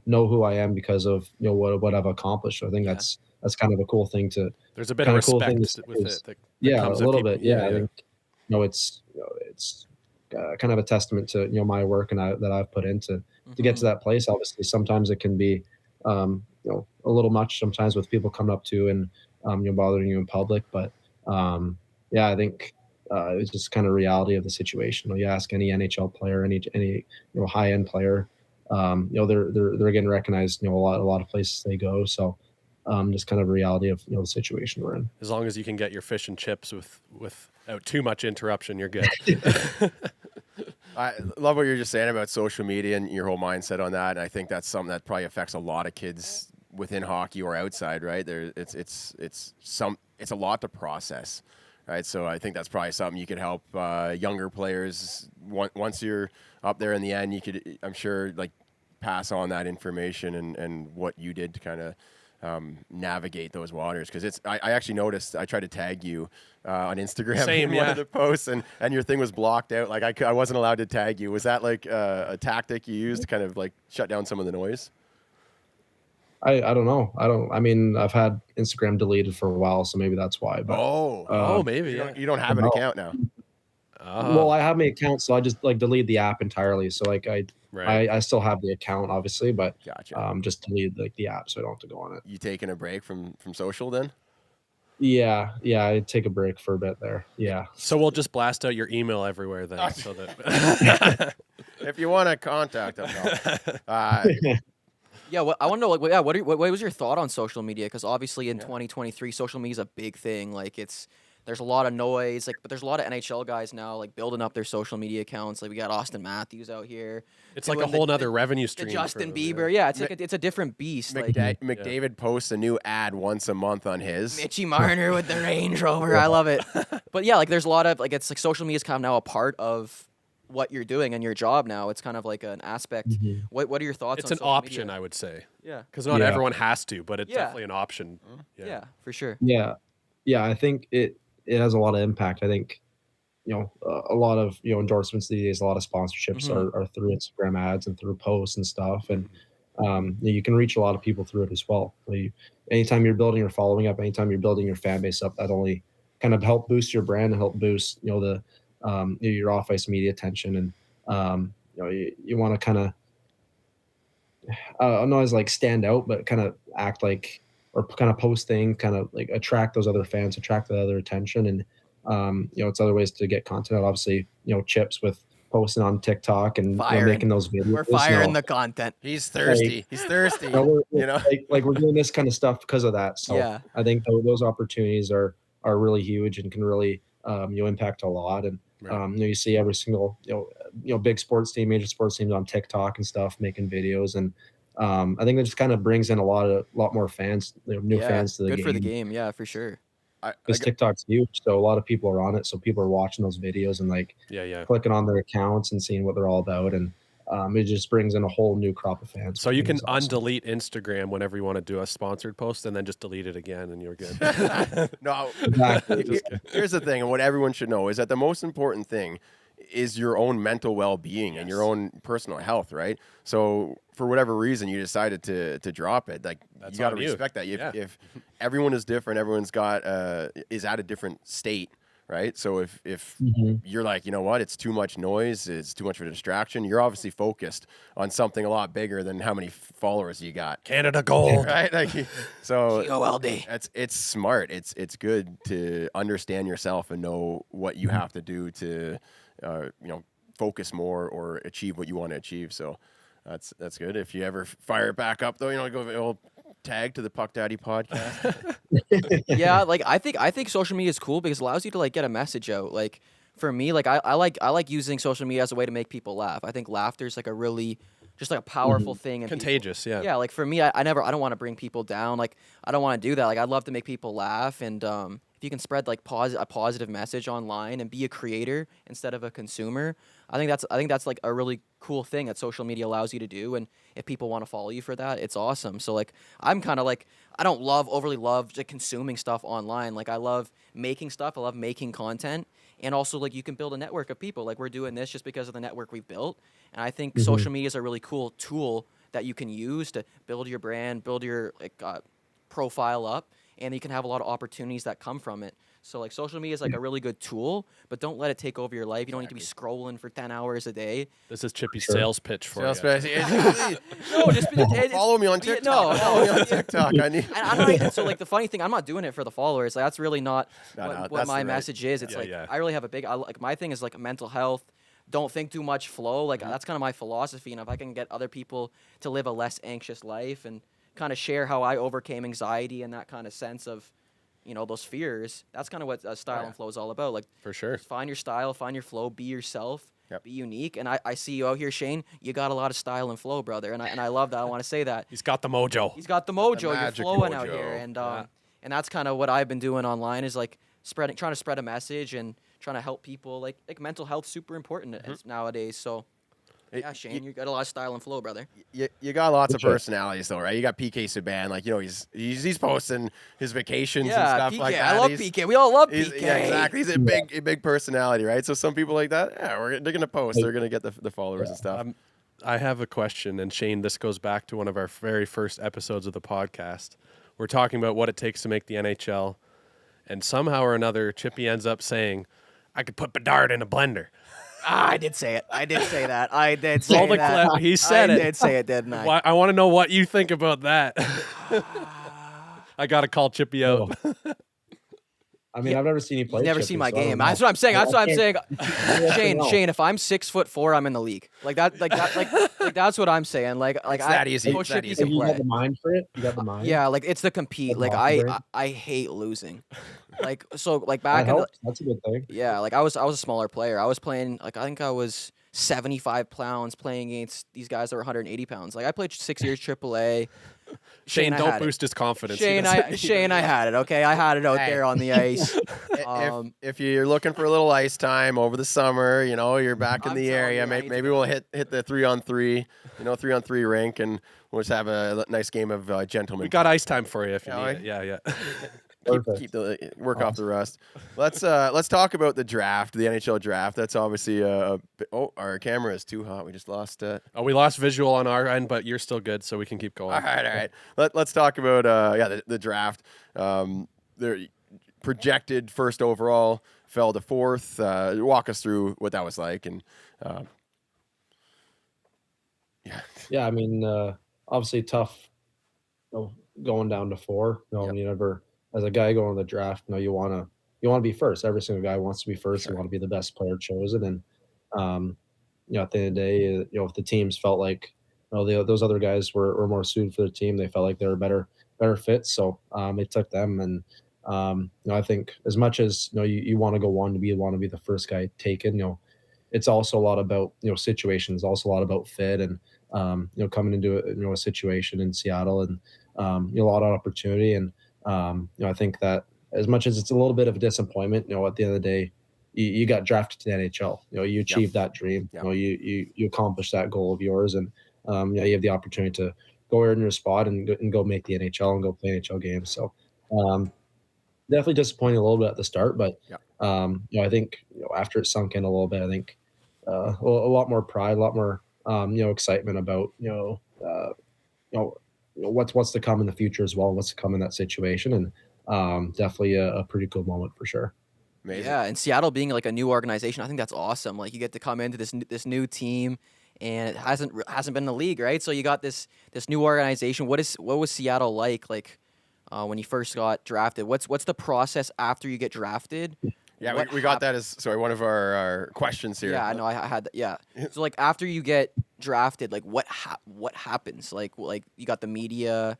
know who I am because of what I've accomplished. So I think Yeah. that's kind of a cool thing to There's a bit of kind of cool thing to respect say with is it that yeah, a comes with little people. bit. Yeah, I think it's kind of a testament to my work and that I've put into to get to that place. Obviously, sometimes it can be a little much sometimes with people coming up to you and bothering you in public. But yeah, I think it's just kind of reality of the situation. You ask any NHL player, any high end player, they're getting recognized a lot of places they go. So just kind of reality of the situation we're in. As long as you can get your fish and chips without too much interruption, you're good. I love what you're just saying about social media and your whole mindset on that. And I think that's something that probably affects a lot of kids within hockey or outside, right? It's a lot to process, right? So I think that's probably something you could help younger players. Once you're up there in the end, you could, I'm sure, like pass on that information and what you did to kind of navigate those waters. Because I actually noticed, I tried to tag you on Instagram Same, in one yeah. of the posts, and your thing was blocked out. Like I wasn't allowed to tag you. Was that like a tactic you used to kind of like shut down some of the noise? I don't know. I mean, I've had Instagram deleted for a while, so maybe that's why. But Oh, maybe. You Yeah. don't have an No. account now. well, I have my account, so I just like delete the app entirely. So like Right. I still have the account, obviously, but Gotcha. just delete like the app, so I don't have to go on it. You taking a break from social then? Yeah, I take a break for a bit there. Yeah. So we'll just blast out your email everywhere then, so that If you want to contact them, Yeah, I want to know, like, what was your thought on social media? Because obviously in 2023, social media is a big thing. Like, there's a lot of noise, like, but there's a lot of NHL guys now, like, building up their social media accounts. Like, we got Austin Matthews out here. it's like a doing whole nother the revenue the stream. Justin for them, Bieber. Yeah, it's like it's a different beast. Like McDavid posts a new ad once a month on his. Mitchie Marner with the Range Rover. I love it. But yeah, like there's a lot of like it's like social media is kind of now a part of what you're doing and your job now. It's kind of like an aspect. What are your thoughts? It's on an social option, media? I would say, Yeah. because not Yeah. everyone has to, but it's Yeah. definitely an option. Yeah, for sure. Yeah. I think it has a lot of impact. I think a lot of endorsements these days, a lot of sponsorships are through Instagram ads and through posts and stuff, and you can reach a lot of people through it as well. So anytime you're building your following up, anytime you're building your fan base up, that only kind of help boost your brand and help boost the your off ice media attention, and you want to kind of not always like stand out, but kind of act like or kind of post things, kind of like attract those other fans, attract the other attention, and it's other ways to get content out. Obviously, Chips with posting on TikTok and making those videos. We're firing the content. He's thirsty. He's thirsty. We're, You know? like we're doing this kind of stuff because of that. So Yeah. I think those opportunities are really huge and can really impact a lot. And you see every single big sports team, major sports teams on TikTok and stuff making videos, and I think that just kind of brings in a lot more fans, new fans to the Good game. for the game. Yeah, for sure. Because TikTok's huge, so a lot of people are on it. So people are watching those videos and like clicking on their accounts and seeing what they're all about, and it just brings in a whole new crop of fans. So you can awesome. undelete Instagram whenever you want to do a sponsored post, and then just delete it again, and you're good. No. Exactly. Here's the thing, and what everyone should know is that the most important thing is your own mental well-being and your own personal health, right? So for whatever reason you decided to drop it, like That's you got to on you. respect that. If everyone is different, everyone's got is at a different state, right? So if you're like, you know what, it's too much noise, it's too much of a distraction, you're obviously focused on something a lot bigger than how many followers you got. Canada Gold. Right? Like, so GOLD. it's smart. It's good to understand yourself and know what you have to do to focus more or achieve what you want to achieve. So that's good. If you ever fire it back up though, go old tag to the Puck Daddy podcast. Yeah, like I think social media is cool because it allows you to like get a message out. Like for me, like I like using social media as a way to make people laugh. I think laughter is like a really just like a powerful thing and Contagious, yeah. Yeah, like for me, I don't want to bring people down. Like I don't want to do that. Like I'd love to make people laugh, and if if you can spread like a positive message online and be a creator instead of a consumer, I think that's like a really cool thing that social media allows you to do. And if people want to follow you for that, it's awesome. So like I'm kind of like, I don't overly love just consuming stuff online. Like I love making stuff. I love making content. And also like you can build a network of people. Like we're doing this just because of the network we've built. And I think social media is a really cool tool that you can use to build your brand, build your like profile up, and you can have a lot of opportunities that come from it. So like social media is like a really good tool, but don't let it take over your life. You don't need to be scrolling for 10 hours a day. This is Chippy's sales pitch for you. No, just follow me on TikTok. Follow me on TikTok. So like the funny thing, I'm not doing it for the followers. Like that's really not what my message is. It's I really have a big like my thing is like mental health. Don't think too much, flow. Like that's kind of my philosophy. And if I can get other people to live a less anxious life and kind of share how I overcame anxiety and that kind of sense of, those fears, that's kind of what style and flow is all about. Like for sure, find your style, find your flow, be yourself, be unique. And I see you out here, Shane. You got a lot of style and flow, brother. And I love that. I want to say that he's got the mojo. He's got the mojo. You're flowing out here, and that's kind of what I've been doing online is like trying to spread a message and trying to help people. Like mental health super important nowadays. So. Yeah, Shane, you got a lot of style and flow, brother. You got lots of personalities, though, right? You got PK Subban, like he's posting his vacations and stuff PK, like that. I love PK. We all love PK. Yeah, exactly. He's a big personality, right? So some people like that, they're gonna post, they're gonna get the followers and stuff. I have a question, and Shane, this goes back to one of our very first episodes of the podcast. We're talking about what it takes to make the NHL, and somehow or another, Chippy ends up saying, "I could put Bedard in a blender." I did say it. I did say that. I did say that. Clip. He said it. I did say it, didn't I? I want to know what you think about that. I got to call Chippy out. I mean, I've never seen you play. You've never Chippy, seen my so I don't game. know. That's what I'm saying. That's what I'm saying. Shane, Shane, if I'm 6'4", I'm in the league. Like that's what I'm saying. Like it's that easy. Coach Chippy So can you play. got the mind for it. You got the mind. Yeah, like it's the compete. Like Like hockey I hate losing. Like so like That back in helps. That's a good thing. yeah, like I was a smaller player. I was playing like I think I was 75 pounds playing against these guys that were 180 pounds. Like I played 6 years AAA. Shane, I don't had boost his confidence. Shane, I had it. Okay, I had it out there on the ice. If you're looking for a little ice time over the summer, you're back in I'm the telling area. you, I need to Maybe we'll hit the 3-on-3, 3-on-3 rink, and we'll just have a nice game of gentlemen. We got ice time for you if you Yeah, need it. Yeah. keep the work off the rust. Let's talk about the draft, the NHL draft. That's obviously our camera is too hot. We just lost. We lost visual on our end, but you're still good, so we can keep going. All right. Let's talk about the draft. Their projected first overall fell to fourth. Walk us through what that was like, and Yeah, I mean, obviously tough. Going down to 4. You never, as a guy going to the draft, you want to be first. Every single guy wants to be first. Sure. You want to be the best player chosen. And at the end of the day, if the teams felt like those other guys were more suited for the team, they felt like they were better fits. So they took them. And I think as much as you want to go one, you want to be the first guy taken. It's also a lot about situations. Also a lot about fit and coming into a situation in Seattle and a lot of opportunity. And I think that as much as it's a little bit of a disappointment, at the end of the day, you got drafted to the NHL. You achieved that dream. Yep. You accomplished that goal of yours, and you have the opportunity to go earn your spot and go make the NHL and go play NHL games. So definitely disappointing a little bit at the start, but I think after it sunk in a little bit, I think a lot more pride, a lot more excitement about what's to come in the future as well, what's to come in that situation, and definitely a pretty cool moment for sure. amazing. Yeah, and Seattle being like a new organization, I think that's awesome. Like you get to come into this new team, and it hasn't been in the league, right? So you got this new organization. What was Seattle like when you first got drafted? What's the process after you get drafted? Yeah, we got that as one of our questions here. Yeah, I know. I had that. Yeah. So like after you get drafted, like what happens? Like you got the media,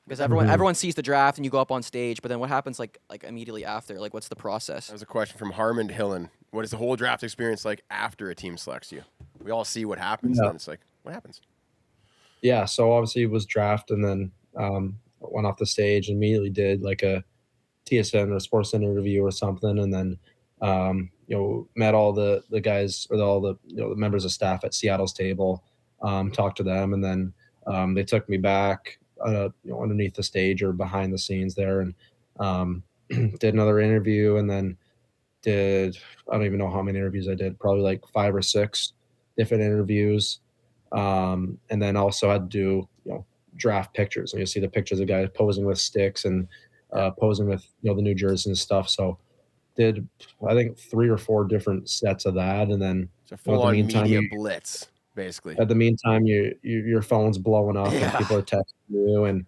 because everyone sees the draft and you go up on stage, but then what happens like immediately after? Like what's the process? That was a question from Harmond Hillen. What is the whole draft experience like after a team selects you? We all see what happens, and it's like, what happens? Yeah, so obviously it was draft, and then went off the stage and immediately did like a TSN or sports interview or something, and then met all the guys or all the the members of staff at Seattle's table, talked to them, and then they took me back underneath the stage or behind the scenes there, and um, did another interview, and then did I don't even know how many interviews I did, probably like 5 or 6 different interviews, and then also had to do draft pictures. And you see the pictures of guys posing with sticks and posing with the New Jersey and stuff. So did I think 3 or 4 different sets of that, and then It's a at the full-on meantime, media blitz, basically. your phone's blowing up and Yeah. people are texting you, and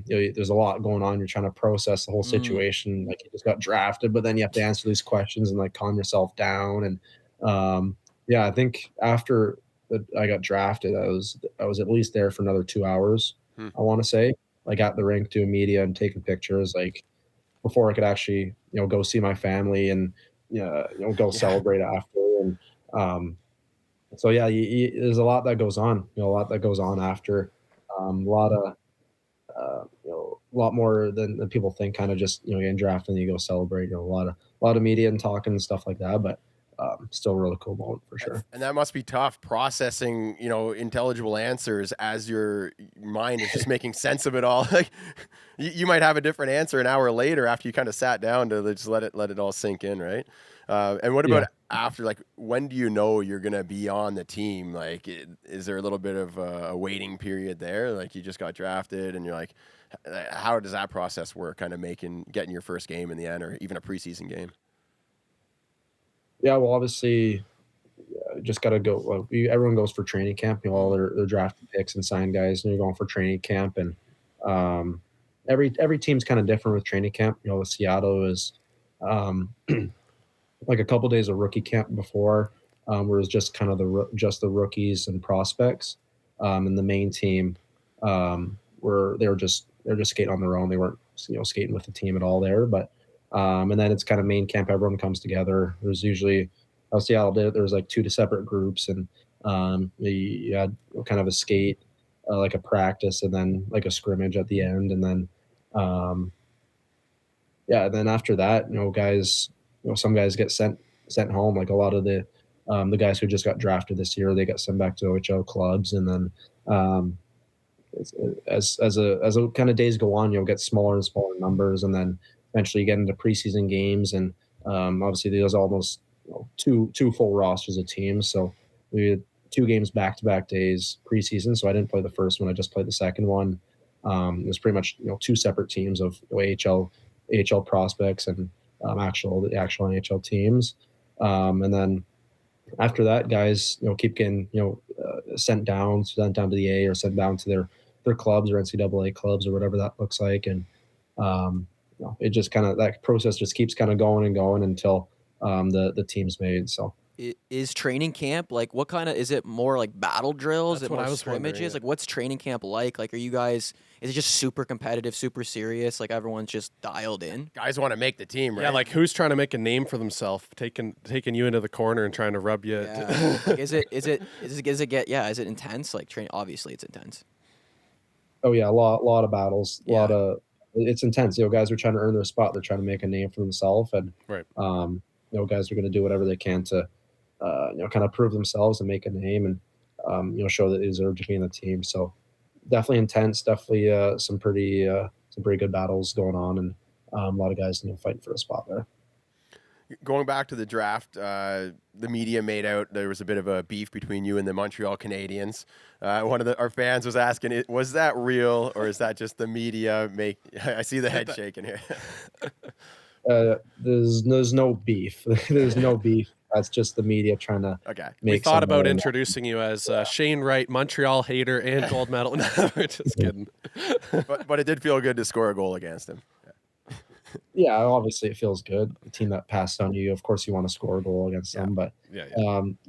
there's a lot going on. You're trying to process the whole situation. Like you just got drafted, but then you have to answer these questions and like calm yourself down. And I think after I got drafted, I was at least there for another 2 hours. I want to say, like at the rink doing media and taking pictures, like before I could actually go see my family and go celebrate after. And so yeah, there's a lot that goes on. A lot that goes on after. A lot of a lot more than people think. Kind of just getting drafted and you go celebrate. A lot of media and talking and stuff like that. But still a really cool moment for sure. And that must be tough processing, intelligible answers as your mind is just making sense of it all. Like you might have a different answer an hour later after you kind of sat down to just let it all sink in, right? And what about after? Like, when do you know you're gonna be on the team? Like, is there a little bit of a waiting period there? Like, you just got drafted, and you're like, how does that process work? Kind of getting your first game in the end, or even a preseason game? Yeah, well, obviously, just got to go. Well, everyone goes for training camp. All their drafted picks and signed guys, and you're going for training camp. And every team's kind of different with training camp. With Seattle is like a couple days of rookie camp before, where it was just kind of the rookies and prospects, and the main team they're just skating on their own. They weren't skating with the team at all there, but. And then it's kind of main camp. Everyone comes together. There's usually, how Seattle did it, there was like 2 separate groups, and you had kind of a skate, like a practice, and then like a scrimmage at the end. And then, and then after that, guys, some guys get sent home. Like a lot of the guys who just got drafted this year, they got sent back to OHL clubs. And then as a kind of days go on, you'll get smaller and smaller numbers, and then eventually you get into preseason games, and obviously there's almost 2 full rosters of teams. So we had 2 games back-to-back days preseason. So I didn't play the first one; I just played the second one. It was pretty much 2 separate teams of AHL prospects and the actual NHL teams. And then after that, guys keep getting sent down to the A, or sent down to their clubs or NCAA clubs or whatever that looks like. And it just kind of, that process just keeps kind of going and going until the team's made. So Is training camp like, what kind of, is it more like battle drills? That's Is it what more I was wondering, scrimmages? yeah. Like, what's training camp like? Like, are you guys, is it just super competitive, super serious? Like, everyone's just dialed in? Guys want to make the team, right? Yeah, like who's trying to make a name for themselves, taking you into the corner and trying to rub you. Yeah. Like, is it intense? Like, obviously it's intense. oh yeah, a lot of battles, it's intense. Guys are trying to earn their spot. They're trying to make a name for themselves, and Right. Guys are going to do whatever they can to kind of prove themselves and make a name, and show that they deserve to be in the team. So definitely intense. Definitely some pretty good battles going on, and a lot of guys fighting for a spot there. Going back to the draft, the media made out there was a bit of a beef between you and the Montreal Canadiens. One of our fans was asking, was that real, or is that just the media I see the head shaking here. There's no beef. There's no beef. That's just the media trying to Okay. make We thought some about money. introducing you as Shane Wright, Montreal hater, and gold medal. No, we're just kidding. but it did feel good to score a goal against him. Yeah, obviously it feels good. The team that passed on you, of course, you want to score a goal against them. But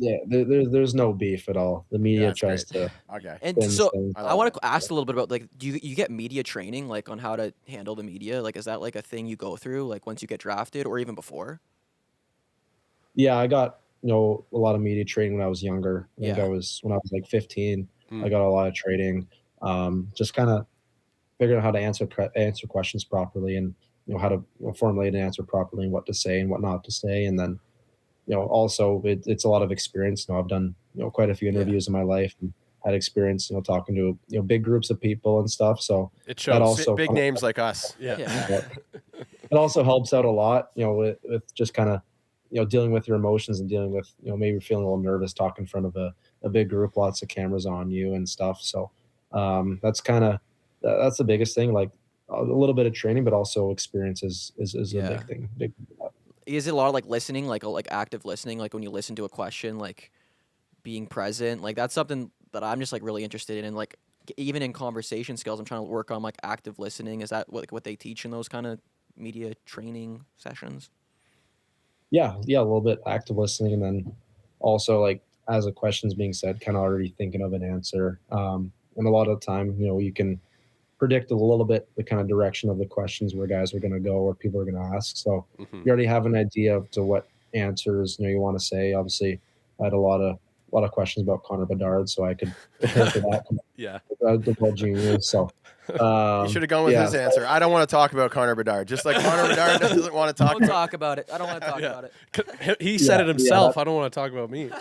there's no beef at all. The media That's tries great. to. Okay. And spin so things. I want to ask a little bit about, like, do you get media training, like, on how to handle the media? Like, is that like a thing you go through, like, once you get drafted, or even before? Yeah, I got a lot of media training when I was younger. I think Yeah. when I was like 15. I got a lot of training. Just kind of figuring out how to answer questions properly, and how to formulate an answer properly and what to say and what not to say. And then, also it's a lot of experience. I've done, quite a few interviews in my life and had experience, talking to, big groups of people and stuff. So It that shows. also Big names like us. Yeah. it also helps out a lot, with just kind of, dealing with your emotions and dealing with, maybe feeling a little nervous talking in front of a big group, lots of cameras on you and stuff. So that's the biggest thing, like a little bit of training, but also experience is a Yeah. big thing. Is it a lot of like listening, like active listening, like when you listen to a question, like being present? Like that's something that I'm just like really interested in, and like even in conversation skills, I'm trying to work on like active listening. Is that what they teach in those kind of media training sessions? Yeah, a little bit active listening, and then also like as a question's being said, kind of already thinking of an answer. And a lot of the time, you can predict a little bit the kind of direction of the questions where guys are going to go or people are going to ask. So Mhm. you already have an idea of to what answers you want to say. Obviously, I had a lot of questions about Connor Bedard, so I could prepare for that. Yeah. The World Juniors. So You should have gone with his answer. I don't want to talk about Connor Bedard. Just like Connor Bedard doesn't want to talk Don't about. talk about it. I don't want to talk Yeah. about it. He said it himself. I don't want to talk about me.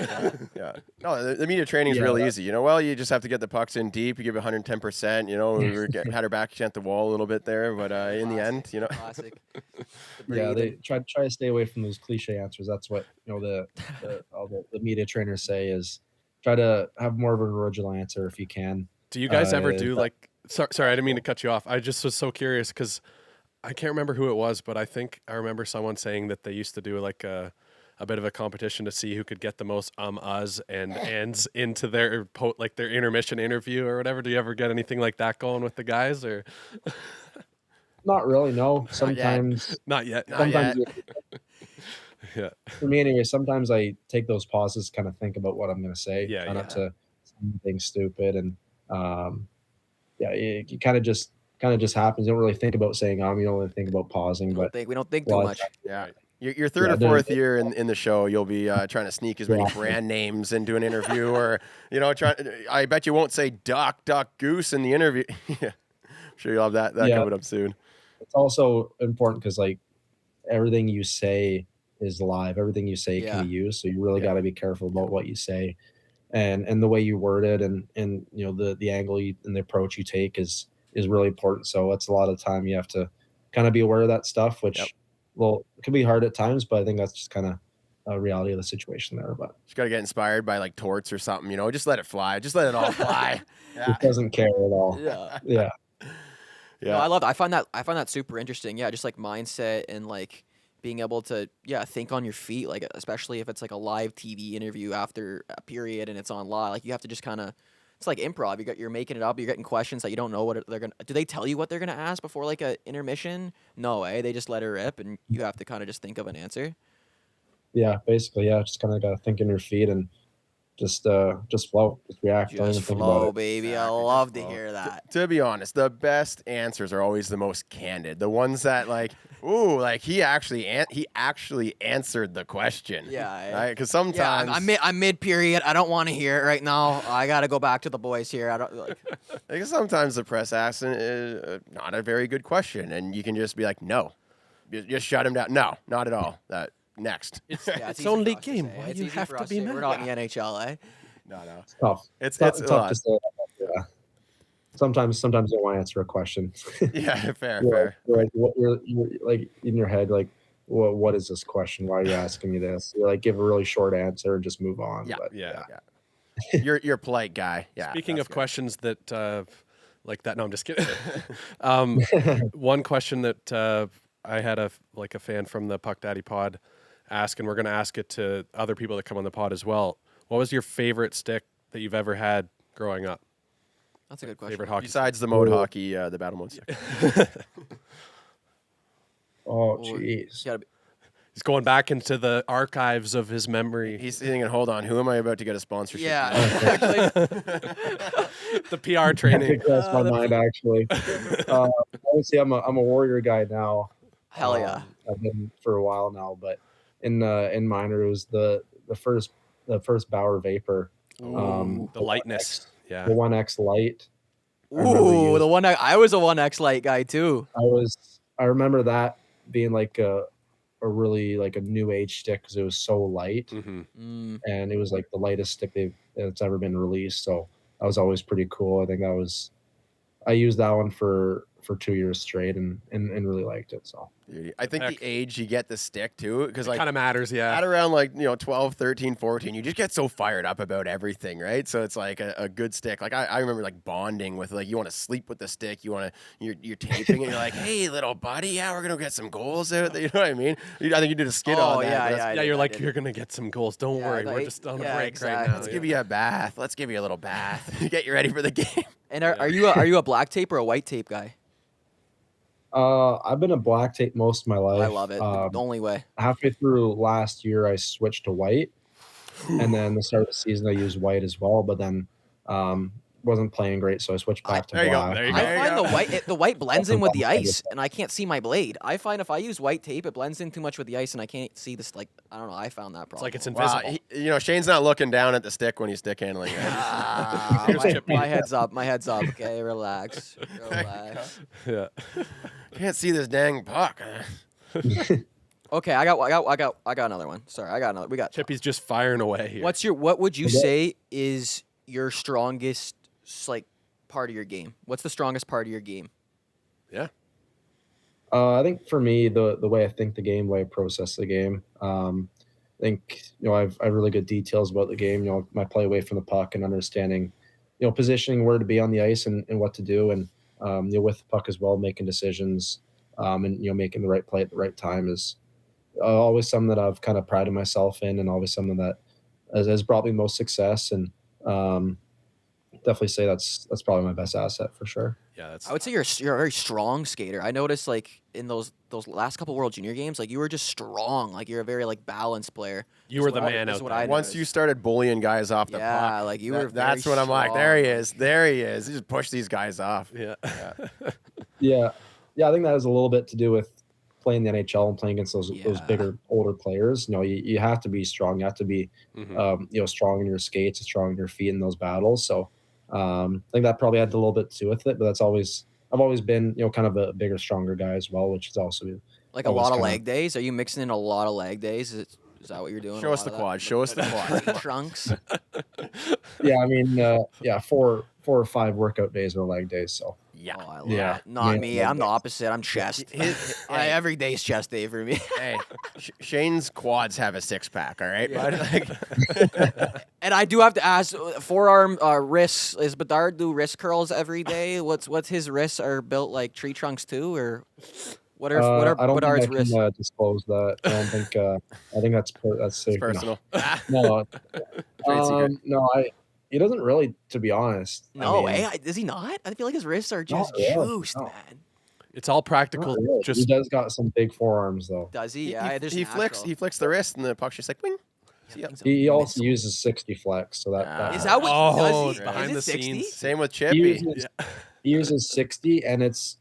Yeah. No, the media training is really easy. You just have to get the pucks in deep. You give it 110%. Had her back against the wall a little bit there, but in the end, Classic. They try to stay away from those cliche answers. That's what all the media trainers say is try to have more of an original answer if you can. Do you guys ever do like? Sorry, I didn't mean to cut you off. I just was so curious because I can't remember who it was, but I think I remember someone saying that they used to do like a bit of a competition to see who could get the most us and ands into their their intermission interview or whatever. Do you ever get anything like that going with the guys or? Not really. No. Sometimes. Not yet. Sometimes. Yeah. For me, anyway. Sometimes I take those pauses, kind of think about what I'm going to say. Yeah, Try not to say anything stupid, and it kind of just happens. You don't really think about saying you don't really think about pausing, but We don't think too much. Yeah. Your third or fourth year in the show, you'll be trying to sneak as many brand names into an interview, or I bet you won't say duck, goose in the interview. Yeah, I'm sure you'll have that coming up soon. It's also important because like everything you say is live. Everything you say can be used, so you really got to be careful about what you say, and the way you word it, and the angle and the approach you take is really important. So it's a lot of time you have to kind of be aware of that stuff, which well, it can be hard at times, but I think that's just kind of a reality of the situation there. But just gotta get inspired by like torts or something, just let it fly, just let it all fly. It doesn't care at all. Yeah. No, I find that super interesting. Yeah, just like mindset and like being able to think on your feet, like especially if it's like a live TV interview after a period and it's on live, like you have to just kind of. It's like improv. You're making it up. You're getting questions that you don't know what they're gonna. Do they tell you what they're gonna ask before like a intermission? No way. They just let it rip, and you have to kind of just think of an answer. Yeah, basically, just kind of gotta think on your feet and just flow, just react. Just don't even think flow, about it. baby. Exactly, I love to flow. hear that. To be honest, the best answers are always the most candid. The ones that like, ooh, like he actually answered the question. Yeah, right. Because sometimes I'm mid period. I don't want to hear it right now. I gotta go back to the boys here. I don't like. Because sometimes the press asks not a very good question, and you can just be like, no, just shut him down. No, not at all. Next. It's easy only for us to game. say. Why It's you easy have for to us be to say. mad? We're not in the NHL, eh? No. It's tough. It's tough a to say. Yeah. Sometimes you don't want to answer a question. Yeah, fair. You're like in your head, like, what is this question? Why are you asking me this? You like give a really short answer and just move on. Yeah, but, yeah. You're a polite guy. Yeah. Speaking of good. questions that like that, no, I'm just kidding. One question that I had a fan from the Puck Daddy pod ask, and we're going to ask it to other people that come on the pod as well. What was your favorite stick that you've ever had growing up? That's a good question. Favorite hockey Besides the mode hockey, the battle mode stick. Oh, jeez. He's going back into the archives of his memory. He's thinking, hold on, who am I about to get a sponsorship? Yeah, from? actually, The PR training. Crossed my mind actually. Obviously, I'm a Warrior guy now. hell yeah. I've been for a while now, but in minor it was the first Bauer Vapor. The lightness. Yeah. The 1X light. Ooh, the one I was a 1X light guy too. I was I remember that being like a really like a new age stick because it was so light, Mm. and it was like the lightest stick that's ever been released. So that was always pretty cool. I think I used that one for 2 years straight and really liked it. So I think Heck. the age you get the stick too, because It like kind of matters, yeah. at around like 12, 13, 14, you just get so fired up about everything, right? So it's like a good stick. Like I remember like bonding with, like, you want to sleep with the stick, you're taping and you're like, hey little buddy, yeah, we're gonna get some goals out there. You know what I mean? I think you did a skit Oh, on that. yeah, but that's- yeah. I Yeah, did, you're I like, did. you're going to get some goals. Don't Yeah, worry. We're like- just on a yeah, break exactly. right now. Let's give you a bath. Let's give you a little bath. Get you ready for the game. And are you a black tape or a white tape guy? I've been a black tape most of my life. I love it. The only way. Halfway through last year, I switched to white, and then the start of the season, I used white as well. But then wasn't playing great, so I switched back to There you go, black. there you go. I find the white blends in with the Awesome. ice, and I can't see my blade. I find if I use white tape, it blends in too much with the ice, and I can't see this. Like, I don't know. I found that problem. It's like it's Wow, invisible. Shane's not looking down at the stick when he's stick handling. Right? Ah, Here's Chippy. my head's up. My head's up. Okay, relax. Relax. Yeah. Can't see this dang puck. Okay, I got another one. Sorry, I got another. We got Chippy's just firing away here. What would you Okay. say is your strongest like part of your game? What's the strongest part of your game? Yeah. I think for me, the way I think the game, the way I process the game, I think I've really good details about the game. My play away from the puck and understanding, positioning where to be on the ice and what to do, and with the puck as well, making decisions, and making the right play at the right time is always something that I've kind of prided myself in, and always something that has brought me most success. And definitely say that's probably my best asset for sure. Yeah, that's. I would say you're a very strong skater. I noticed like in those last couple World Junior games, like you were just strong. Like you're a very like balanced player. You were That's the what I- man that's out what there. I Once noticed. you started bullying guys off the Yeah, puck, like you were. that's very what I'm like. strong. There he is. There he is. He just pushed these guys off. Yeah. Yeah, I think that has a little bit to do with playing the NHL and playing against those Yeah. bigger, older players. You have to be strong. You have to be Mhm. strong in your skates, strong in your feet in those battles. So I think that probably had a little bit to do with it. But I've always been kind of a bigger, stronger guy as well, which is also Like a always lot of kinda- leg days. Are you mixing in a lot of leg days? Is that what you're doing? Show A us lot the of quad. that? Show us the Tree quad. trunks. Yeah, I mean, 4 or 5 workout days or leg days. So Yeah. Oh, I love Yeah. it. Not Yeah, me. leg I'm the days. opposite. I'm chest. Every day's chest day for me. Hey, Shane's quads have a 6-pack. All right, Yeah. bud? Like, And I do have to ask, forearm wrists. Is Bedard do wrist curls every day? What's his wrists are built like tree trunks too, or what are I don't Bedard's think I wrists? can disclose that. I don't think. I think that's it's safe. personal. No, Trade secret. no, he doesn't really, to be honest. No I mean, way. Does he not? I feel like his wrists are just really, juiced, no. man. It's all not practical. really. He Just does got some big forearms though. Does he? He, Yeah. he, there's he flicks. natural. He flicks the wrist, and the puck's just like, wing. Yeah, Yep. He also uses 60 flex, so that Ah. Is that what Oh, does he? behind Is the it 60? scenes. Same with he Chippy. uses, he uses 60, and it's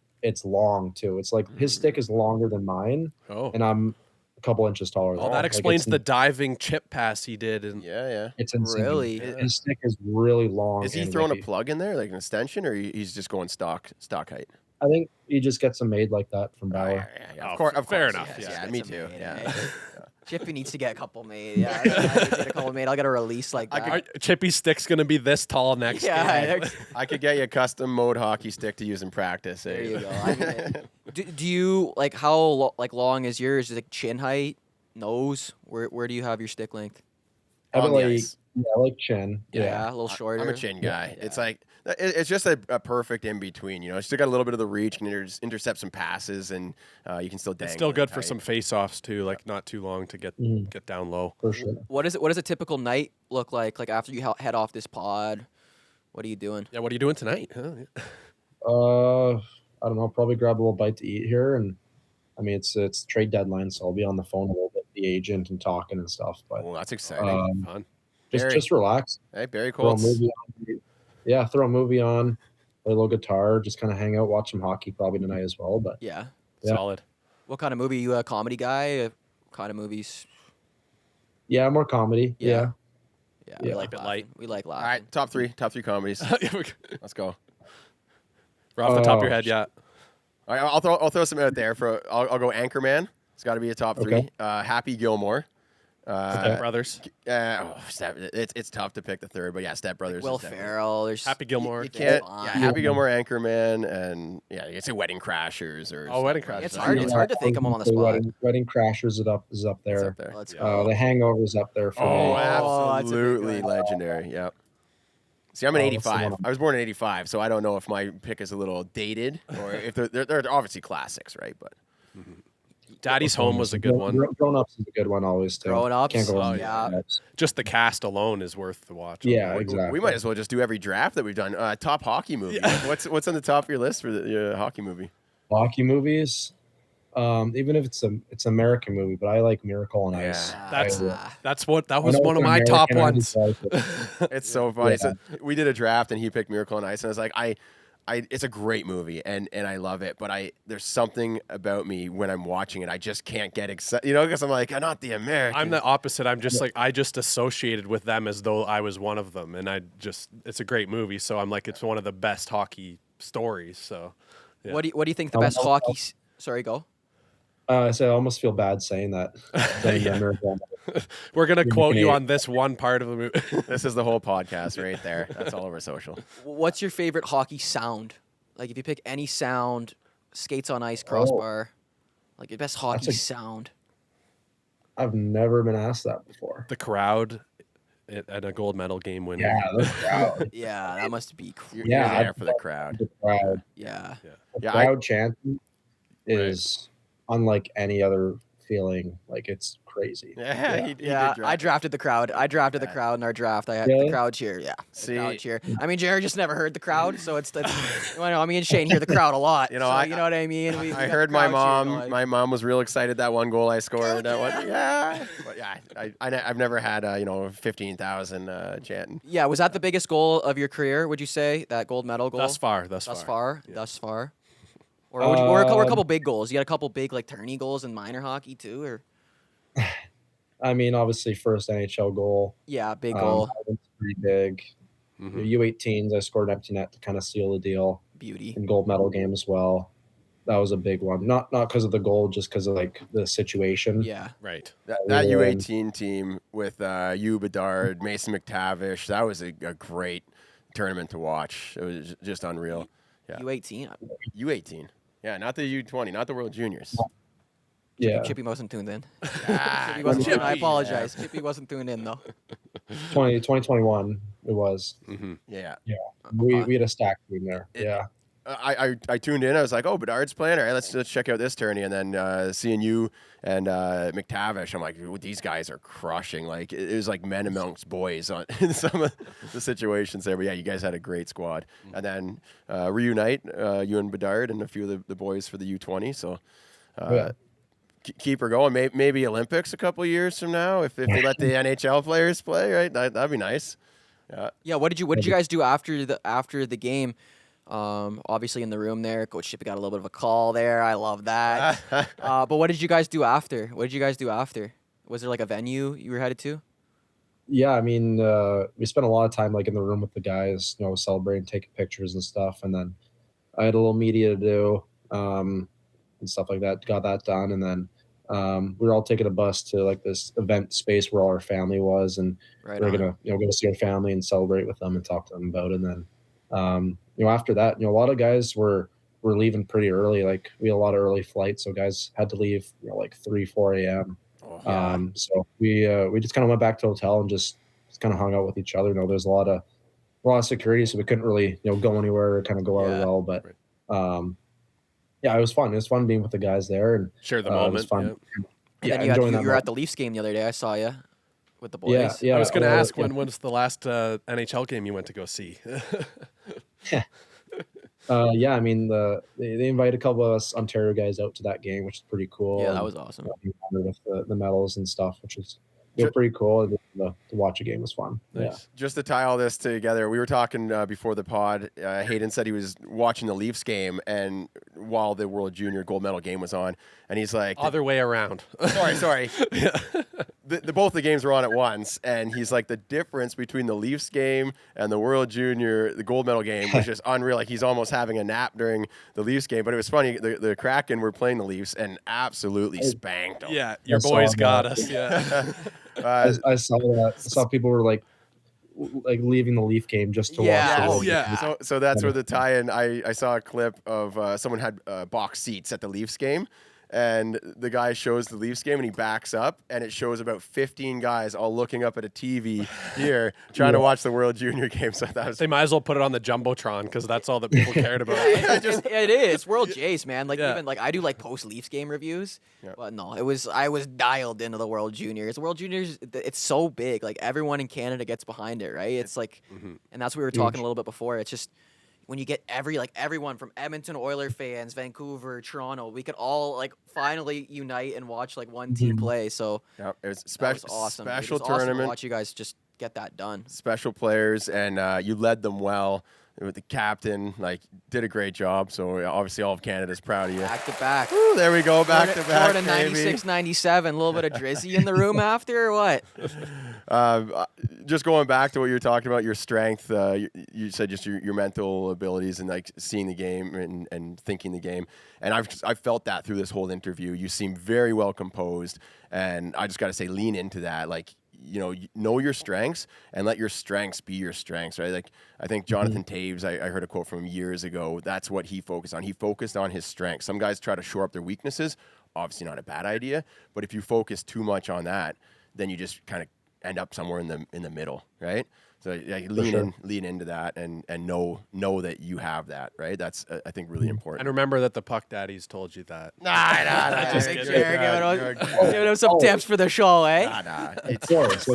long too. It's like his stick is longer than mine, oh. and I'm a couple inches taller. Oh, than that him. explains like the diving chip pass he did. And Yeah. it's insane. Really? His stick is really long. Is he and throwing a whippy. plug in there, like an extension, or he's just going stock height? I think he just gets them made like that from Bauer. Yeah, Oh, of fair course, enough, yes, yeah. me it's too. amazing, Yeah. eh? Chippy needs to get a couple made. Yeah, I need to get a couple made. I'll get a release like that. Chippy's stick's gonna be this tall next Yeah, game. I could get you a custom mode hockey stick to use in practice. There eh? you go. I mean, do you like how long is yours? Is it like chin height, nose? Where do you have your stick length? I On the like, ice. I like chin. Yeah, a little shorter. I'm a chin guy. Yeah. It's like it's just a perfect in between. You still got a little bit of the reach, can intercept some passes, and you can still dangle. It's still it good for tight. some face-offs too. Like not too long to get down low. For sure. What does a typical night look like? Like after you head off this pod, what are you doing? Yeah. What are you doing tonight? Huh? I don't know. Probably grab a little bite to eat here, and I mean it's trade deadline, so I'll be on the phone a little bit, with the agent and talking and stuff. But Oh, that's exciting. Fun. Barry. just relax. Hey, Barry Throw a Colts. movie on. Yeah, throw a movie on, play a little guitar, just kind of hang out, watch some hockey probably tonight as well. But Yeah. Yeah. Solid. What kind of movie? You a comedy guy? What kind of movies? yeah, more comedy. Yeah. Yeah. We Yeah. like Keep it laughing. light. We like All laughing. right, top three comedies. Let's go. Right off the top of your head, yeah. All right, I'll throw some out there. I'll go Anchorman. It's got to be a top three. Okay. Happy Gilmore. Brothers. It's tough to pick the third, but yeah, Step Brothers. Will is definitely- Ferrell. There's Happy Gilmore. You can't. Fine. Yeah, Happy Gilmore, Anchorman, and yeah, you say Wedding Crashers or. Wedding something like Crashers. It's that. hard. It's hard to think of 'em on the spot. Wedding Crashers is up It's there. up there. Let's Yeah. go. The Hangover's up there for Oh, me. that's a big absolutely one. legendary. Yep. See, I'm an Oh, what's the 85. one? I was born in 85, so I don't know if my pick is a little dated or if they're obviously classics, right? But Daddy's Home was a good one. Grown Ups is a good one always too. Grown Ups? Can't go Oh, wrong with yeah. Grown Ups. Just the cast alone is worth the watch. Yeah, we exactly. might as well just do every draft that we've done. Top hockey movie. What's on the top of your list for the hockey movie? Hockey movies. Even if it's an American movie, but I like Miracle on Ice. Yeah. That's Ah. that I was know one it's of my American, top I ones. just like it. It's so funny. Yeah. So we did a draft and he picked Miracle on Ice, and I was like, it's a great movie and I love it, but there's something about me when I'm watching it, I just can't get excited, because I'm like, I'm not the American. I'm the opposite. I'm just like I just associated with them as though I was one of them, and it's a great movie. So I'm like, it's one of the best hockey stories. So yeah. What do you think the Oh, best oh, hockey? Sorry, go. So I almost feel bad saying that. Saying Yeah. Miracle on Ice. We're gonna quote you Canadian. on this one part of the movie. This is the whole podcast right there. That's all over social. What's your favorite hockey sound? Like if you pick any sound, skates on ice, crossbar, like your best hockey That's a- sound. I've never been asked that before. The crowd at a gold medal game winning. Yeah, the crowd. Yeah, that must be. You're, Yeah, you're there I'd for the crowd. The crowd. Yeah. The Yeah, crowd chanting is unlike any other feeling. Like it's crazy. Yeah, he Yeah, did draft. I drafted the crowd. I drafted the crowd in our draft. I had the Really? crowd cheer. Yeah, the See- crowd cheer. I mean, Jared just never heard the crowd, so it's well, me and Shane hear the crowd a lot. You know, so, I- you know what I mean. We I got the heard my crowd cheering mom. going. My mom was real excited that one goal I scored. That one, yeah. But yeah, I've never had 15,000 chanting. Yeah, was that the biggest goal of your career? Would you say that gold medal goal? Thus far. Thus Yeah. far. Or or a couple big goals. You got a couple big like tourney goals in minor hockey too, or I mean, obviously, first NHL goal. yeah, big goal, It's pretty big. Mhm. U18s, I scored an empty net to kind of seal the deal. beauty. In gold medal game as well. That was a big one. Not because of the goal, just because of like the situation. Yeah, Right. That U18 team with you, Bedard, Mason McTavish. That was a great tournament to watch. It was just unreal. Yeah. U18. U18. Yeah, not the U20, not the World Juniors. Yeah. Chippy wasn't tuned in. Ah, Chippy wasn't. Chippy, I apologize. Chippy wasn't tuned in though. 2021 it was. Mm-hmm. Yeah. We had a stacked team there. Yeah. I tuned in. I was like, oh, Bedard's playing. All right, let's check out this tourney. And then seeing you and McTavish, I'm like, these guys are crushing. Like it was like men amongst boys on in some of the situations there. But yeah, you guys had a great squad. And then reunite you and Bedard and a few of the boys for the U20. So Yeah. keep her going. Maybe Olympics a couple years from now if they let the NHL players play. Right, that'd be nice. Yeah. What did you guys do after the game? Obviously in the room there, Coach Chippy got a little bit of a call there. I love that. But what did you guys do after? Was there like a venue you were headed to? Yeah, I mean, we spent a lot of time like in the room with the guys, celebrating, taking pictures and stuff. And then I had a little media to do and stuff like that. Got that done, and then we were all taking a bus to like this event space where all our family was, and Right. we're on. gonna go see our family and celebrate with them and talk to them about it. And then after that, a lot of guys were leaving pretty early. Like we had a lot of early flights, so guys had to leave like 3-4 a.m. Oh, So we just kind of went back to the hotel and just kind of hung out with each other. There's a lot of security, so we couldn't really go anywhere or kind of go out Yeah. at all. But yeah, it was fun. It was fun being with the guys there, and Share the it moment. was fun. yeah. And Yeah, then enjoying you that were at moment. the Leafs game the other day. I saw you with the boys. Yeah, yeah. I was going to ask yeah. when was the last NHL game you went to go see? Yeah, I mean, they invited a couple of us Ontario guys out to that game, which is pretty cool. Yeah, and, that was awesome. we honored with the medals and stuff, which was Sure. pretty cool. And to watch a game was fun. Yeah. Nice. Just to tie all this together, we were talking before the pod. Hayden said he was watching the Leafs game, and while the World Junior gold medal game was on, and he's like, Other way around. sorry. both the games were on at once, and he's like, the difference between the Leafs game and the World Junior, the gold medal game, was just unreal. Like, he's almost having a nap during the Leafs game. But it was funny. The Kraken were playing the Leafs and absolutely spanked them. Yeah, your I saw boys that. got us. Yeah. I saw that. I saw people were like leaving the Leaf game just to Yeah. watch. Oh, yeah. So that's where the tie-in. I saw a clip of someone had box seats at the Leafs game, and the guy shows the Leafs game and he backs up, and it shows about 15 guys all looking up at a TV here trying to watch the World Junior game. So that was They might as well put it on the Jumbotron because that's all that people cared about. It is World Jays, man. Like Yeah. even like I do like post Leafs game reviews, Yeah. but no, I was dialed into the World Juniors. The World Juniors, it's so big. Like everyone in Canada gets behind it, right? It's like, and that's what we were talking a little bit before. It's just when you get everyone from Edmonton Oiler fans, Vancouver, Toronto, we could all like finally unite and watch like one team play. So yeah, it was that special, was awesome. Dude. It special was awesome to tournament, watch you guys just get that done. special players, and you led them well. With the captain, like, did a great job. So obviously, all of Canada's proud of you. Back to back. Woo, there we go, back to back, Florida baby. 96, 97. A little bit of Drizzy in the room after, or what? Just going back to what you were talking about, your strength. You said just your mental abilities and like seeing the game and thinking the game. And I've felt that through this whole interview. You seem very well composed, and I just got to say, lean into that. Like, know your strengths and let your strengths be your strengths, right? Like, I think Jonathan Taves, I heard a quote from him years ago. That's what he focused on. He focused on his strengths. Some guys try to shore up their weaknesses. Obviously not a bad idea, but if you focus too much on that, then you just kind of end up somewhere in the middle, right? So like, lean into that and know that you have that, right? That's I think really important. And remember that the Puck Daddies told you that. Nah, Just you're giving good. him some tips for the show, eh? Nah. Of course.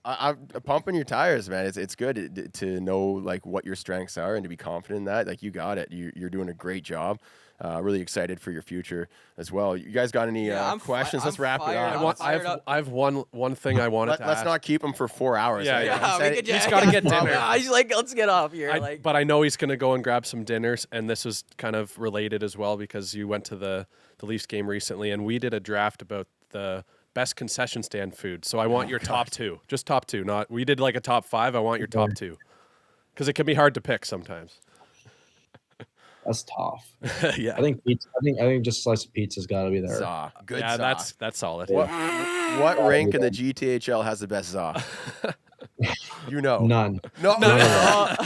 I'm pumping your tires, man. It's good to know like what your strengths are and to be confident in that. Like, you got it. You're doing a great job. Really excited for your future as well. You guys got any questions? Let's wrap it up. I have one thing I wanted to ask. Let's not keep him for 4 hours. Yeah, right? yeah. We could He's just- got to get dinner. Yeah, he's like, let's get off here. But I know he's going to go and grab some dinners, and this was kind of related as well because you went to the Leafs game recently, and we did a draft about the best concession stand food. So I want your top two, just top two. Not we did like a top five. I want your top two because it can be hard to pick sometimes. That's tough. Yeah, I think pizza. I think just a slice of pizza's got to be there. Zaw. Good yeah, Zaw. that's solid. What rink in the GTHL has the best Zaw? None. No.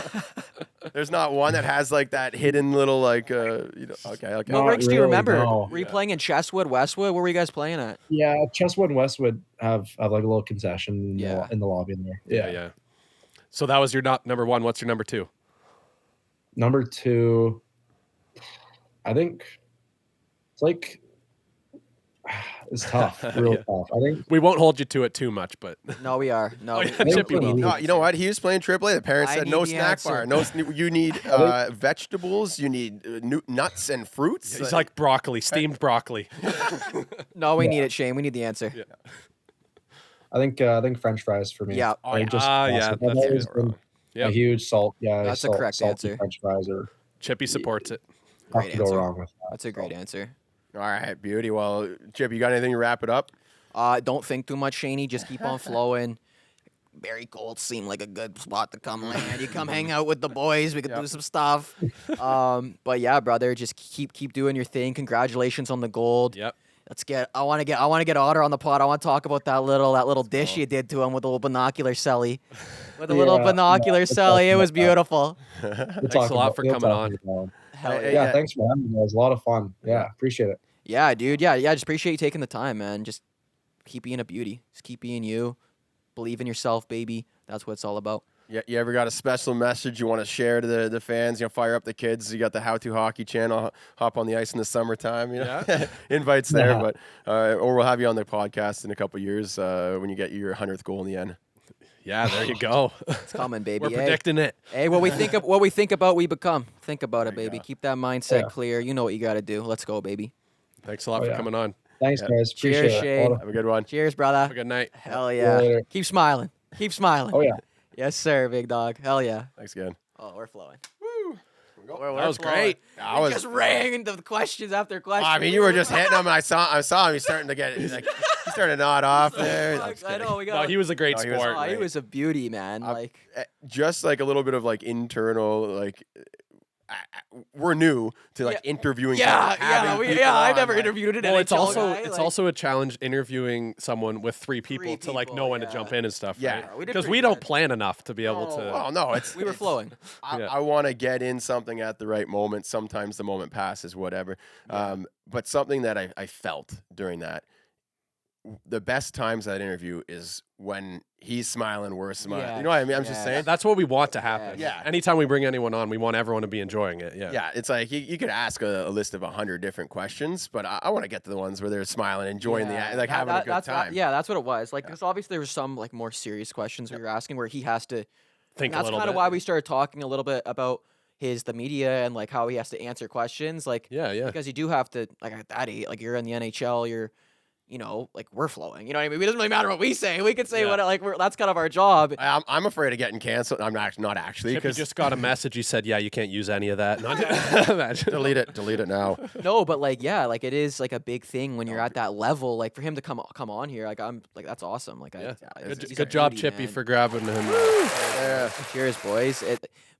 There's not one that has like that hidden little like Okay. What Not rinks do you really, remember? no. Were you playing in Chestwood, Westwood? Where were you guys playing at? Yeah, Chestwood and Westwood have like a little concession in the lobby in there. Yeah. So that was your number one. What's your number two? Number two, I think it's like it's tough, real tough. I think We won't hold you to it too much, but No, we are. No, Oh, we- yeah, we- Chippy we will. need No, the you know what? He was playing AAA. The parents I said need no the snack answer. bar. You need vegetables. You need nuts and fruits. it's like broccoli, steamed broccoli. No, we need it, Shane. We need the answer. Yeah. I think French fries for me. Yeah. I think just yeah, awesome. that's I've always good. been Yep. a huge salt. Yeah, That's a correct salty answer. French fries are Chippy supports it. tough Great to go answer. wrong with that. That's a great answer. All right, beauty. Well, Chip, you got anything to wrap it up? Don't think too much, Shaney. Just keep on flowing. Barry Colt seemed like a good spot to come land. You come hang out with the boys. We could do some stuff. But yeah, brother, just keep doing your thing. Congratulations on the gold. Yep. I want to get Otter on the pod. I want to talk about that little dish you did to him with the little binocular celly. With a little binocular celly. It was beautiful. Thanks a lot for coming on. Hell Hey, yeah. Yeah, thanks for having me. It was a lot of fun. Yeah, appreciate it. Yeah, dude. Yeah. Just appreciate you taking the time, man. Just keep being a beauty. Just keep being you. Believe in yourself, baby. That's what it's all about. Yeah, you ever got a special message you want to share to the fans? Fire up the kids. You got the How to Hockey channel. Hop on the ice in the summertime. Invites there, but or we'll have you on the podcast in a couple years when you get your 100th goal in the end. Yeah, there you go. It's coming, baby. We're predicting it. Hey, what we think about, we become. Think about it, baby. Keep that mindset clear. You know what you got to do. Let's go, baby. Thanks a lot for coming on. Thanks, guys. Cheers, Appreciate it. Shane. Have a good one. Cheers, Have a brother. good night. Hell See you yeah. later. Keep smiling. Keep smiling. Oh yeah. Yes, sir, big dog. Hell yeah. Thanks again. Oh, we're flowing. That We're was flowing. great. I We was. just rang into the questions after questions. I mean, you were just hitting him, and I saw him. He's starting to get like He started to nod off there. I'm just I kidding. know we No, got. he was a great No, he was sport. He was a beauty, man. Like Just like a little bit of like internal, like we're new to like interviewing. yeah, people, having people I've on, never like- interviewed an Well, NHL it's also guy, it's like- also a challenge interviewing someone with three people to like know people, when to yeah. jump in and stuff. Yeah. right? Yeah, we did Because pretty we don't good. plan enough to be able to. Oh no, it's we were it's- flowing. Yeah. I want to get in something at the right moment. Sometimes the moment passes, whatever. But something that I felt during that, the best times that interview is when he's smiling, we're smiling. Yeah, You know what I mean? I'm just yeah. saying. That's what we want to happen. Yeah. Anytime we bring anyone on, we want everyone to be enjoying it. Yeah. Yeah, it's like you could ask a list of 100 different questions, but I want to get to the ones where they're smiling, enjoying Yeah. like having a good that's time. yeah, that's what it was. Like, because obviously there was some like more serious questions we were asking where he has to. Think That's a little kind bit. of why we started talking a little bit about the media and like how he has to answer questions. Like, Yeah, yeah. because you do have to like at that age, like you're in the NHL, you're. You know, like we're flowing. You know what I mean? It doesn't really matter what we say. We could say Yeah. what like that's kind of our job. I'm afraid of getting canceled. I'm not actually Chippy because just got a message. He said, "Yeah, you can't use any of that." Imagine. delete it now. No, but like yeah, like it is like a big thing when you're at that level. Like for him to come on here, like I'm like that's awesome. Like Yeah. he's a Good job, beauty, Chippy, man. for grabbing him. Yeah. Cheers, boys.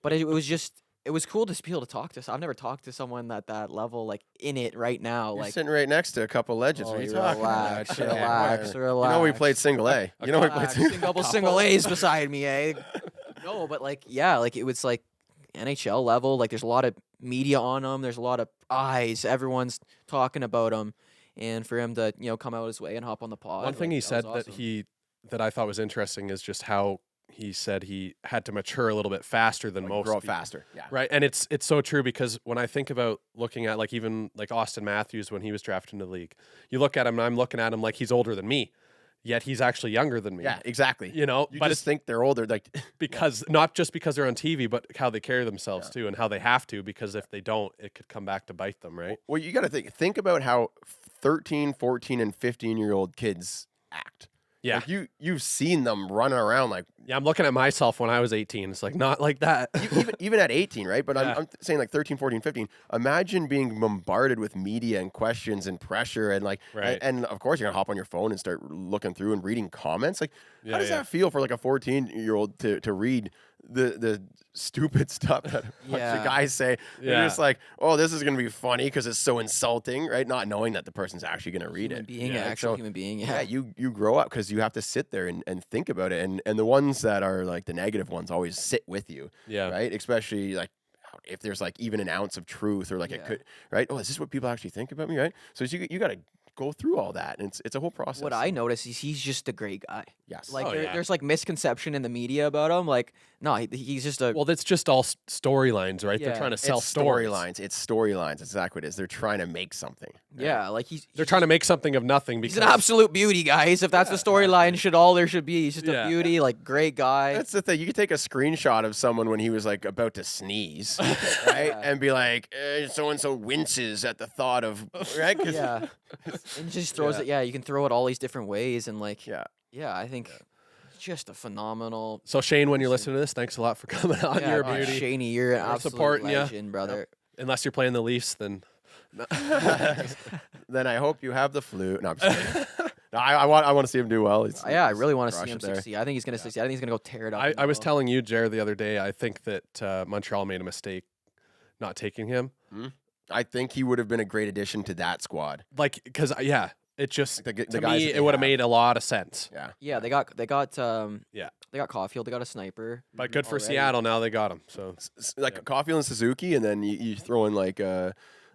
But it was just it was cool to be able to talk to. I've never talked to someone at that level, like in it right now. You're like sitting right next to a couple legends. What are you talking relax, about? relax, You know we played single A. You know we played single A's beside me, eh? No, but like yeah, like it was like NHL level. Like there's a lot of media on him. There's a lot of eyes. Everyone's talking about him, and for him to come out his way and hop on the pod. One thing like, he was said awesome. that I thought was interesting is just how he said he had to mature a little bit faster than most grow up people. faster. Yeah. Right. And it's so true because when I think about looking at like even like Austin Matthews when he was drafted into the league, you look at him and I'm looking at him like he's older than me, yet he's actually younger than me. Yeah, exactly. You know, You but just think they're older, like because not just because they're on TV, but how they carry themselves too and how they have to, because if they don't, it could come back to bite them, right? well, you got to think about how 13, 14, and 15-year-old kids act. Yeah. Like you've seen them running around like Yeah, I'm looking at myself when I was 18. It's like not like that. even at 18, right? But Yeah. I'm saying like 13, 14, 15. Imagine being bombarded with media and questions and pressure and like Right. and of course you're going to hop on your phone and start looking through and reading comments. Like Yeah, how does yeah. that feel for like a 14-year-old to read the stupid stuff that a bunch Yeah. of guys say? Yeah. You're just like, "Oh, this is going to be funny because it's so insulting," right? Not knowing that the person's actually going to read human it. being, Yeah, an actual so- human being. Yeah, Yeah, you grow up because you have to sit there and think about it, and the ones that are like the negative ones always sit with you, Yeah. right? Especially like if there's like even an ounce of truth or like it Yeah. could, right? Oh, is this what people actually think about me, right? So you got to go through all that, and it's a whole process. What I notice is he's just a great guy. yes, Like Oh, yeah. there's like misconception in the media about him. Like no, he's just a Well, that's just all storylines, right? They're Yeah. trying to sell it's stories. storylines. It's storylines. That's exactly what it is. They're trying to make something. right? yeah. Like They're trying to make something of nothing He's because an absolute beauty, guys. If that's the storyline, there should be. He's just Yeah. a beauty, like great guy. That's the thing. You could take a screenshot of someone when he was like about to sneeze, right, and be like, "So and so winces at the thought of," right? 'Cause- Yeah, and just throws it. Yeah, you can throw it all these different ways, and like yeah. I think just a phenomenal. So Shane, when you're listening to this, thanks a lot for coming on. Yeah, You're a oh, beauty. Shaney, you're an We're absolute supporting ya. legend, brother. Unless you're playing the Leafs, then Then I hope you have the flu. No, I'm just kidding. No, I want to see him do well. Yeah, I really want to crush see him it there. succeed. I think he's gonna succeed. I think he's gonna go tear it up. I was tomorrow. telling you, Jared, the other day. I think that Montreal made a mistake not taking him. I think he would have been a great addition to that squad. Like, because it just The to guys me that it would have they made a lot of sense. Yeah. Yeah, they got Yeah. they got Caulfield. They got a sniper. But good for Already. Seattle. Now they got him. So Like Caulfield and Suzuki, and then you throw in like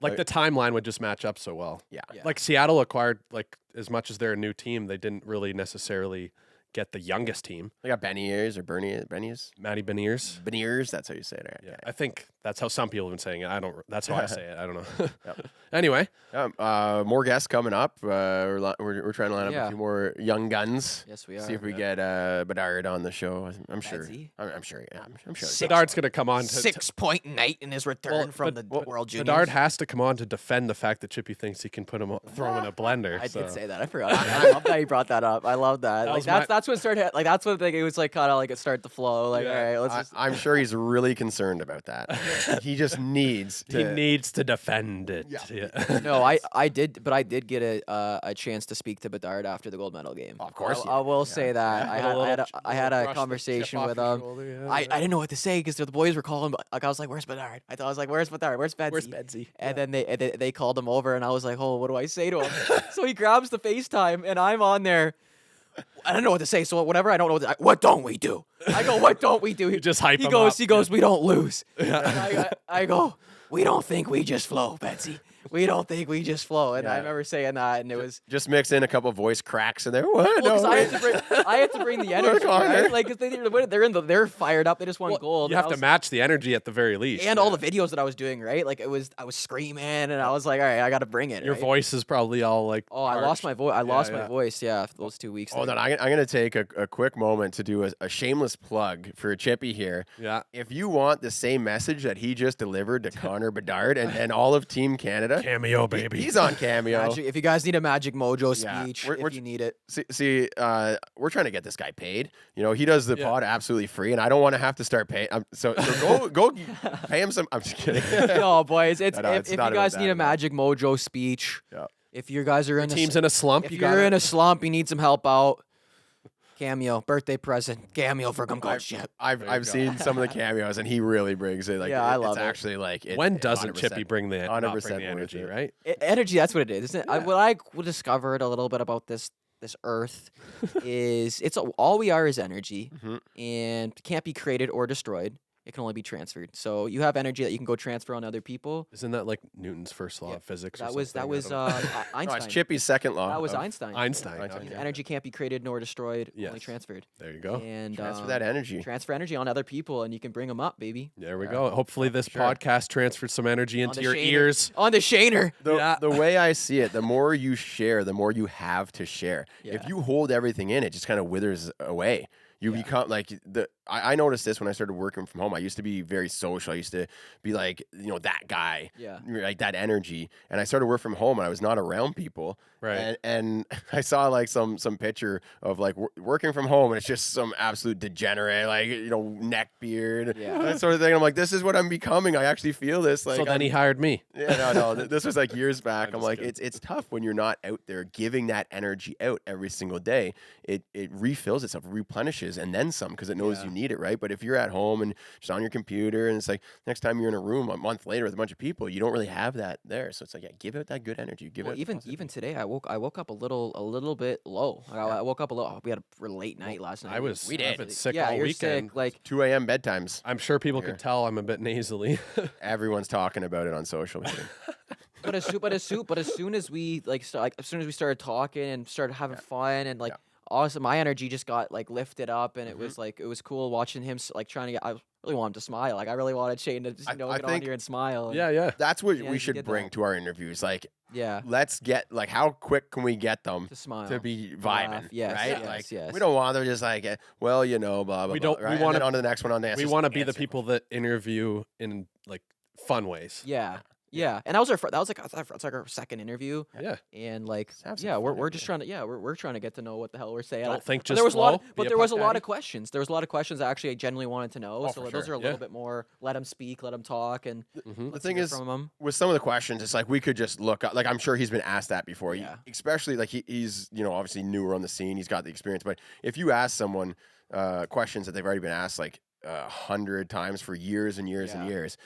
like the timeline would just match up so well. yeah. Yeah. Like Seattle acquired like as much as they're a new team, they didn't really necessarily get the youngest team. They got Beniers or Beniers. Matty Beniers. Beniers, that's how you say it. Yeah, I think that's how some people have been saying it. I don't. That's how I say it. I don't know. Anyway, More guests coming up. We're trying to line up Yeah. a few more young guns. Yes, we are. See if we get Bedard on the show. I'm sure. Bedzi? I'm sure. Yeah, I'm sure. Bedard's going to come on. 6-point night in his return from the Well, World Juniors. Bedard has to come on to defend the fact that Chippy thinks he can put him throw him in a blender. I so. did say that. I forgot. I love that you brought that up. I love that. That Like was my- that's what started. Like that's what it was like. Kind of like it started to flow. Like, Yeah. all right, let's just. I'm sure he's really concerned about that. He just needs to. He needs to defend it. Yeah. No, I did, but I did get a chance to speak to Bedard after the gold medal game. Of course you I did, will say that I had a brush the conversation chip with off your him. shoulder, yeah, I yeah. didn't know what to say because the boys were calling. Like I was like, "Where's Bedard?" I was like, "Where's Bedard? Where's Betsy?" Where's Betsy? And then they called him over, and I was like, "Oh, what do I say to him?" So he grabs the FaceTime, and I'm on there. I don't know what to say. So whatever, I don't know what don't we do? I go, what don't we do? You just hype He him goes, up. he goes, we don't lose. And I go, we don't think we just flow, Betsy. We don't think we just flow. And I Yeah. remember saying that, and it was. just mix in a couple voice cracks in there. What? Well, 'cause No, I wait. had to bring the energy, Connor. right? Like 'cause they're fired up. They just won Well, gold. You and have I to was- match the energy at the very least. and all the videos that I was doing, right? Like I was screaming, and I was like, all right, I got to bring it. Your right? voice is probably all like. Oh, I lost my voice. I lost my yeah. voice. Yeah, for those 2 weeks. Hold there. on, I'm going to take a quick moment to do a shameless plug for Chippy here. Yeah. If you want the same message that he just delivered to Connor Bedard and all of Team Canada, Cameo, baby. he's on Cameo. If you guys need a Magic Mojo Yeah, speech, we're- if you need it. See, we're trying to get this guy paid. You know, he does the Yeah. pod absolutely free, and I don't want to have to start paying. So go pay him some. I'm just kidding. No, boys, it's No, if it's you not about guys that need a at all. Magic Mojo speech, Yeah. if you guys are in a Team's in a slump. if You you're got in a slump, you need some help out. Cameo, birthday present, Cameo for Come Coach Chip. I've seen some of the cameos, and he really brings it. Like, Yeah, I love it's it. actually like When it's doesn't 100%. Chippy bring the not 100% bring the worth energy, it. right? Energy, that's what it is, isn't it? What I discovered a little bit about this Earth is all we are is energy, Mhm. and can't be created or destroyed. It can only be transferred. So you have energy that you can go transfer on other people. Isn't that like Newton's first law Yeah, of physics? That or was something? I don't know. No, Einstein. it's Chippy's second law. That was of Einstein. Einstein. Einstein, okay. Energy can't be created nor destroyed, only Yes. transferred. There you go. And Transfer that energy. transfer energy on other people, and you can bring them up, baby. There we Yeah. go. Hopefully this sure. podcast transferred some energy into the your Shaner. ears. On the Shaner. The, the way I see it, the more you share, the more you have to share. If Yeah. you hold everything in, it just kind of withers away. You become like I noticed this when I started working from home. I used to be very social. I used to be like, that guy, Yeah. like that energy. And I started work from home, and I was not around people. Right. And I saw like some picture of like working from home, and it's just some absolute degenerate, like neck beard, Yeah. that sort of thing. I'm like, this is what I'm becoming. I actually feel this. Like, So then he hired me. yeah, no. This was like years back. I'm just like, kidding. it's tough when you're not out there giving that energy out every single day. It refills itself, replenishes, and then some because it knows Yeah. you need it, right? But if you're at home and just on your computer, and it's like next time you're in a room a month later with a bunch of people, you don't really have that there. So it's like, yeah, give out that good energy. Give Well, out the even positivity. today, I woke up a little bit low. I woke up a little. We had a late night last night. I was We I've did. been sick yeah, all you're weekend. sick. Like 2 a.m. bedtimes. I'm sure people Here. could tell I'm a bit nasally. Everyone's talking about it on social media. But as soon as we as soon as we started talking and started having fun and Yeah. awesome, my energy just got like lifted up, and Mm-hmm. it was cool watching him trying to get. I really want him to smile. Like I really wanted Shane to just I get on think- here and smile. And, yeah. That's what Yeah, we he should did bring that. to our interviews. Like, yeah, let's get like, how quick can we get them to smile. to be laugh. vibing, Yes, right? yes, Like, yes. we don't want them just like, blah, blah, blah. We blah, don't- we Right? And wanna- then on to the next one on the We answers. want to be the Answer. people that interview in like fun ways. Yeah. Yeah, and that was like our second interview, Yeah. and like Just have some yeah, we're fun we're out just there. trying to we're trying to get to know what the hell we're saying. Don't think But just there was a lot, flow, but be a there was a puck lot daddy. of questions. There was a lot of questions I actually genuinely wanted to know. Oh, So for those sure, are a little yeah. bit more. Let him speak, let him talk, and Mhm. The thing is, from him. with some of the questions, it's like we could just look up. Like, I'm sure he's been asked that before. Yeah. Especially like he's obviously newer on the scene. He's got the experience. But if you ask someone questions that they've already been asked like 100 times for years and years and Yeah. years,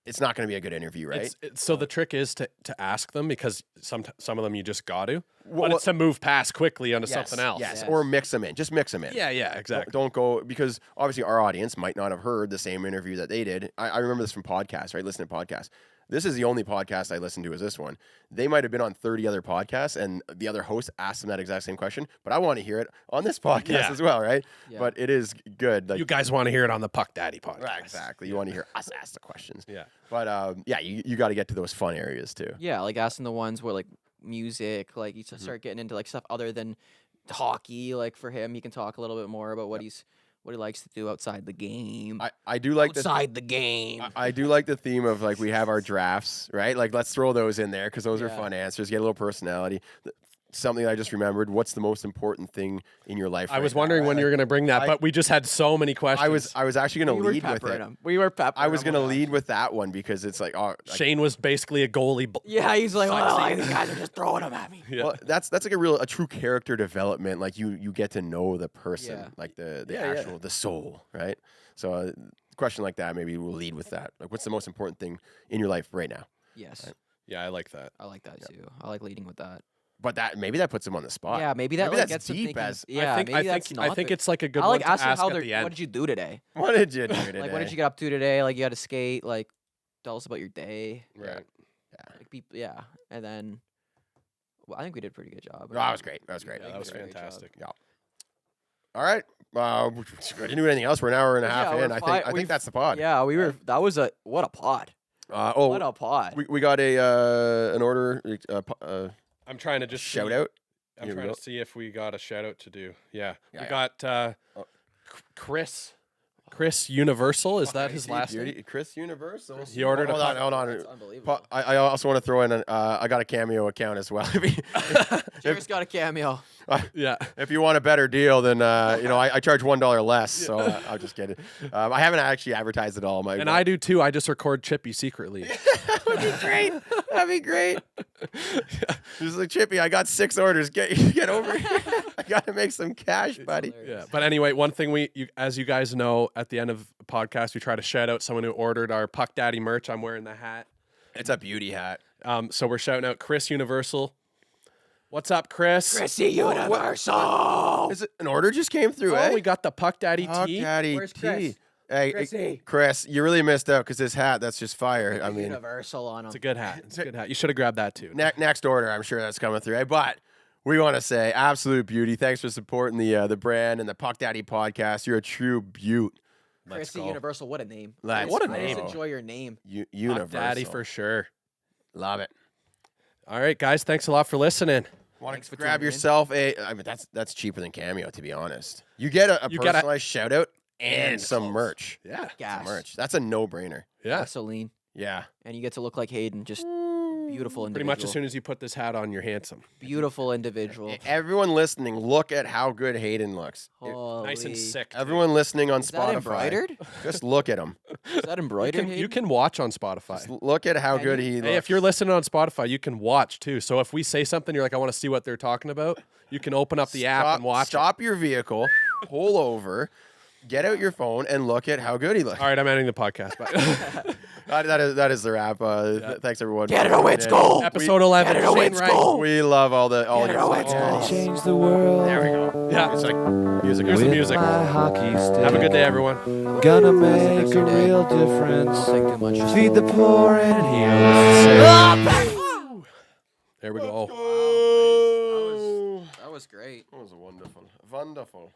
it's not going to be a good interview, right? So the trick is to ask them because some of them you just got to, Well, but it's to move past quickly onto yes, something else. Yes, Yes. or mix them in. Just mix them in. Yeah, Don't- exactly. Don't go, because obviously our audience might not have heard the same interview that they did. I remember this from podcasts, right? Listen to podcasts. This is the only podcast I listened to is this one. They might have been on 30 other podcasts, and the other host asked them that exact same question, but I want to hear it on this podcast Yeah. as well, right? Yeah. But it is good. Like, You guys want to hear it on the Puck Daddy podcast. right, exactly. You want to hear us ask the questions. Yeah. But yeah, you got to get to those fun areas too. Yeah, like asking the ones where like music, like you start getting into like stuff other than hockey. Like for him, he can talk a little bit more about what he likes to do outside the game. I do like this. outside the game. I do like the theme of like we have our drafts, right? Like let's throw those in there because those are Yeah. fun answers. Get a little personality. something I just remembered. What's the most important thing in your life? I was wondering when you were going to bring that, but we just had so many questions. I was actually going to lead with it. We were peppering I was him. going to lead with that one because it's like, Shane was basically a goalie. Yeah, he's like, well, these guys are just throwing them at me. Yeah. well, that's like a true character development. Like you get to know the person, Yeah. like the actual the soul, right? So a question like that, maybe we'll lead with that. Like, what's the most important thing in your life right now? Yes, Yeah, I like that. I like that too. I like leading with that. But maybe that puts him on the spot. Yeah, maybe that Maybe like, that's gets them deep thinking. as- Yeah, maybe that's I not think the- it's like a good I one like to asking ask how at they're. the end. What did you do today? What did you do today? Like, what did you get up to today? Like, you had to skate. Like, tell us about your day. Right. Like, yeah, and then. Well, I think we did a pretty good job. Oh, that was great. That was great. Yeah, that was Great job. fantastic. Yeah. All right. Didn't do anything else. We're an hour and a half Yeah, in. we're I think we've- that's the pod. Yeah, we were. That was what a pod. What a pod. we got an order. I'm trying to just Shout see- out. I'm Here we trying go. to see if we got a shout out to do. Yeah, Yeah, we yeah. got Chris. Chris Universal, is that his last name? Chris Universal. He ordered Hold a on, hold That's on. unbelievable. I also want to throw in. I got a Cameo account as well. Jared's got a cameo. Yeah. If you want a better deal, then I charge $1 less. So I'll just get it. I haven't actually advertised it all. And I do too. I just record Chippy secretly. That'd be great. That'd be great. Just like Chippy, I got 6 orders. Get over here. I gotta make some cash, buddy. hilarious. Yeah. But anyway, one thing as you guys know, at the end of the podcast, we try to shout out someone who ordered our Puck Daddy merch. I'm wearing the hat. It's a beauty hat. So we're shouting out Chris Universal. What's up, Chris? Chrissy Universal. Is it an order just came through? Oh, eh? we got the Puck Daddy Puck tee. Daddy Where's tee. Chris? Hey, Chrissy. Chris, you really missed out because this hat, that's just fire. I mean, Universal on him. It's a good hat. It's a good hat. You should have grabbed that too. next order, I'm sure that's coming through. Hey, but we want to say absolute beauty. Thanks for supporting the brand and the Puck Daddy podcast. You're a true beaut. Let's Chrissy go. Universal. What a name. Let's What a I just name. enjoy your name. Universal. Puck Daddy for sure. Love it. All right, guys. Thanks a lot for listening. Want Thanks to for grab tuning in. yourself I mean, that's cheaper than Cameo, to be honest. You get a You get a- personalized shout out and and some clothes. merch. Yeah. Gas. Merch. That's a no-brainer. Yeah. Gasoline. Yeah. And you get to look like Hayden. Just beautiful individual. Pretty much as soon as you put this hat on, you're handsome. Beautiful individual. Everyone listening, look at how good Hayden looks. Nice and Holy- sick. too. Everyone listening on Is Spotify, that embroidered? just look at him. Is that embroidered? You Hayden? can watch on Spotify. Just look at how Can good you? he looks. Hey, if you're listening on Spotify, you can watch too. So if we say something, you're like, I want to see what they're talking about, you can open up the app and watch Stop your vehicle, pull over, get out your phone, and look at how good he looks. it. All right, I'm ending the podcast. Bye. That is the wrap. Thanks everyone. Get for it a tuning wins in. goal. Episode 11. Get it a Shane wins Wright. goal. We love all Get your it a wins feedback. goal. Change the world. There we go. Yeah. It's like music. Here's the with music. my hockey stick. Have a good day, everyone. Gonna make a Good day. real Don't difference. think too much. Just Feed the poor and heal the sick. There we go. That was great. That was wonderful. Wonderful.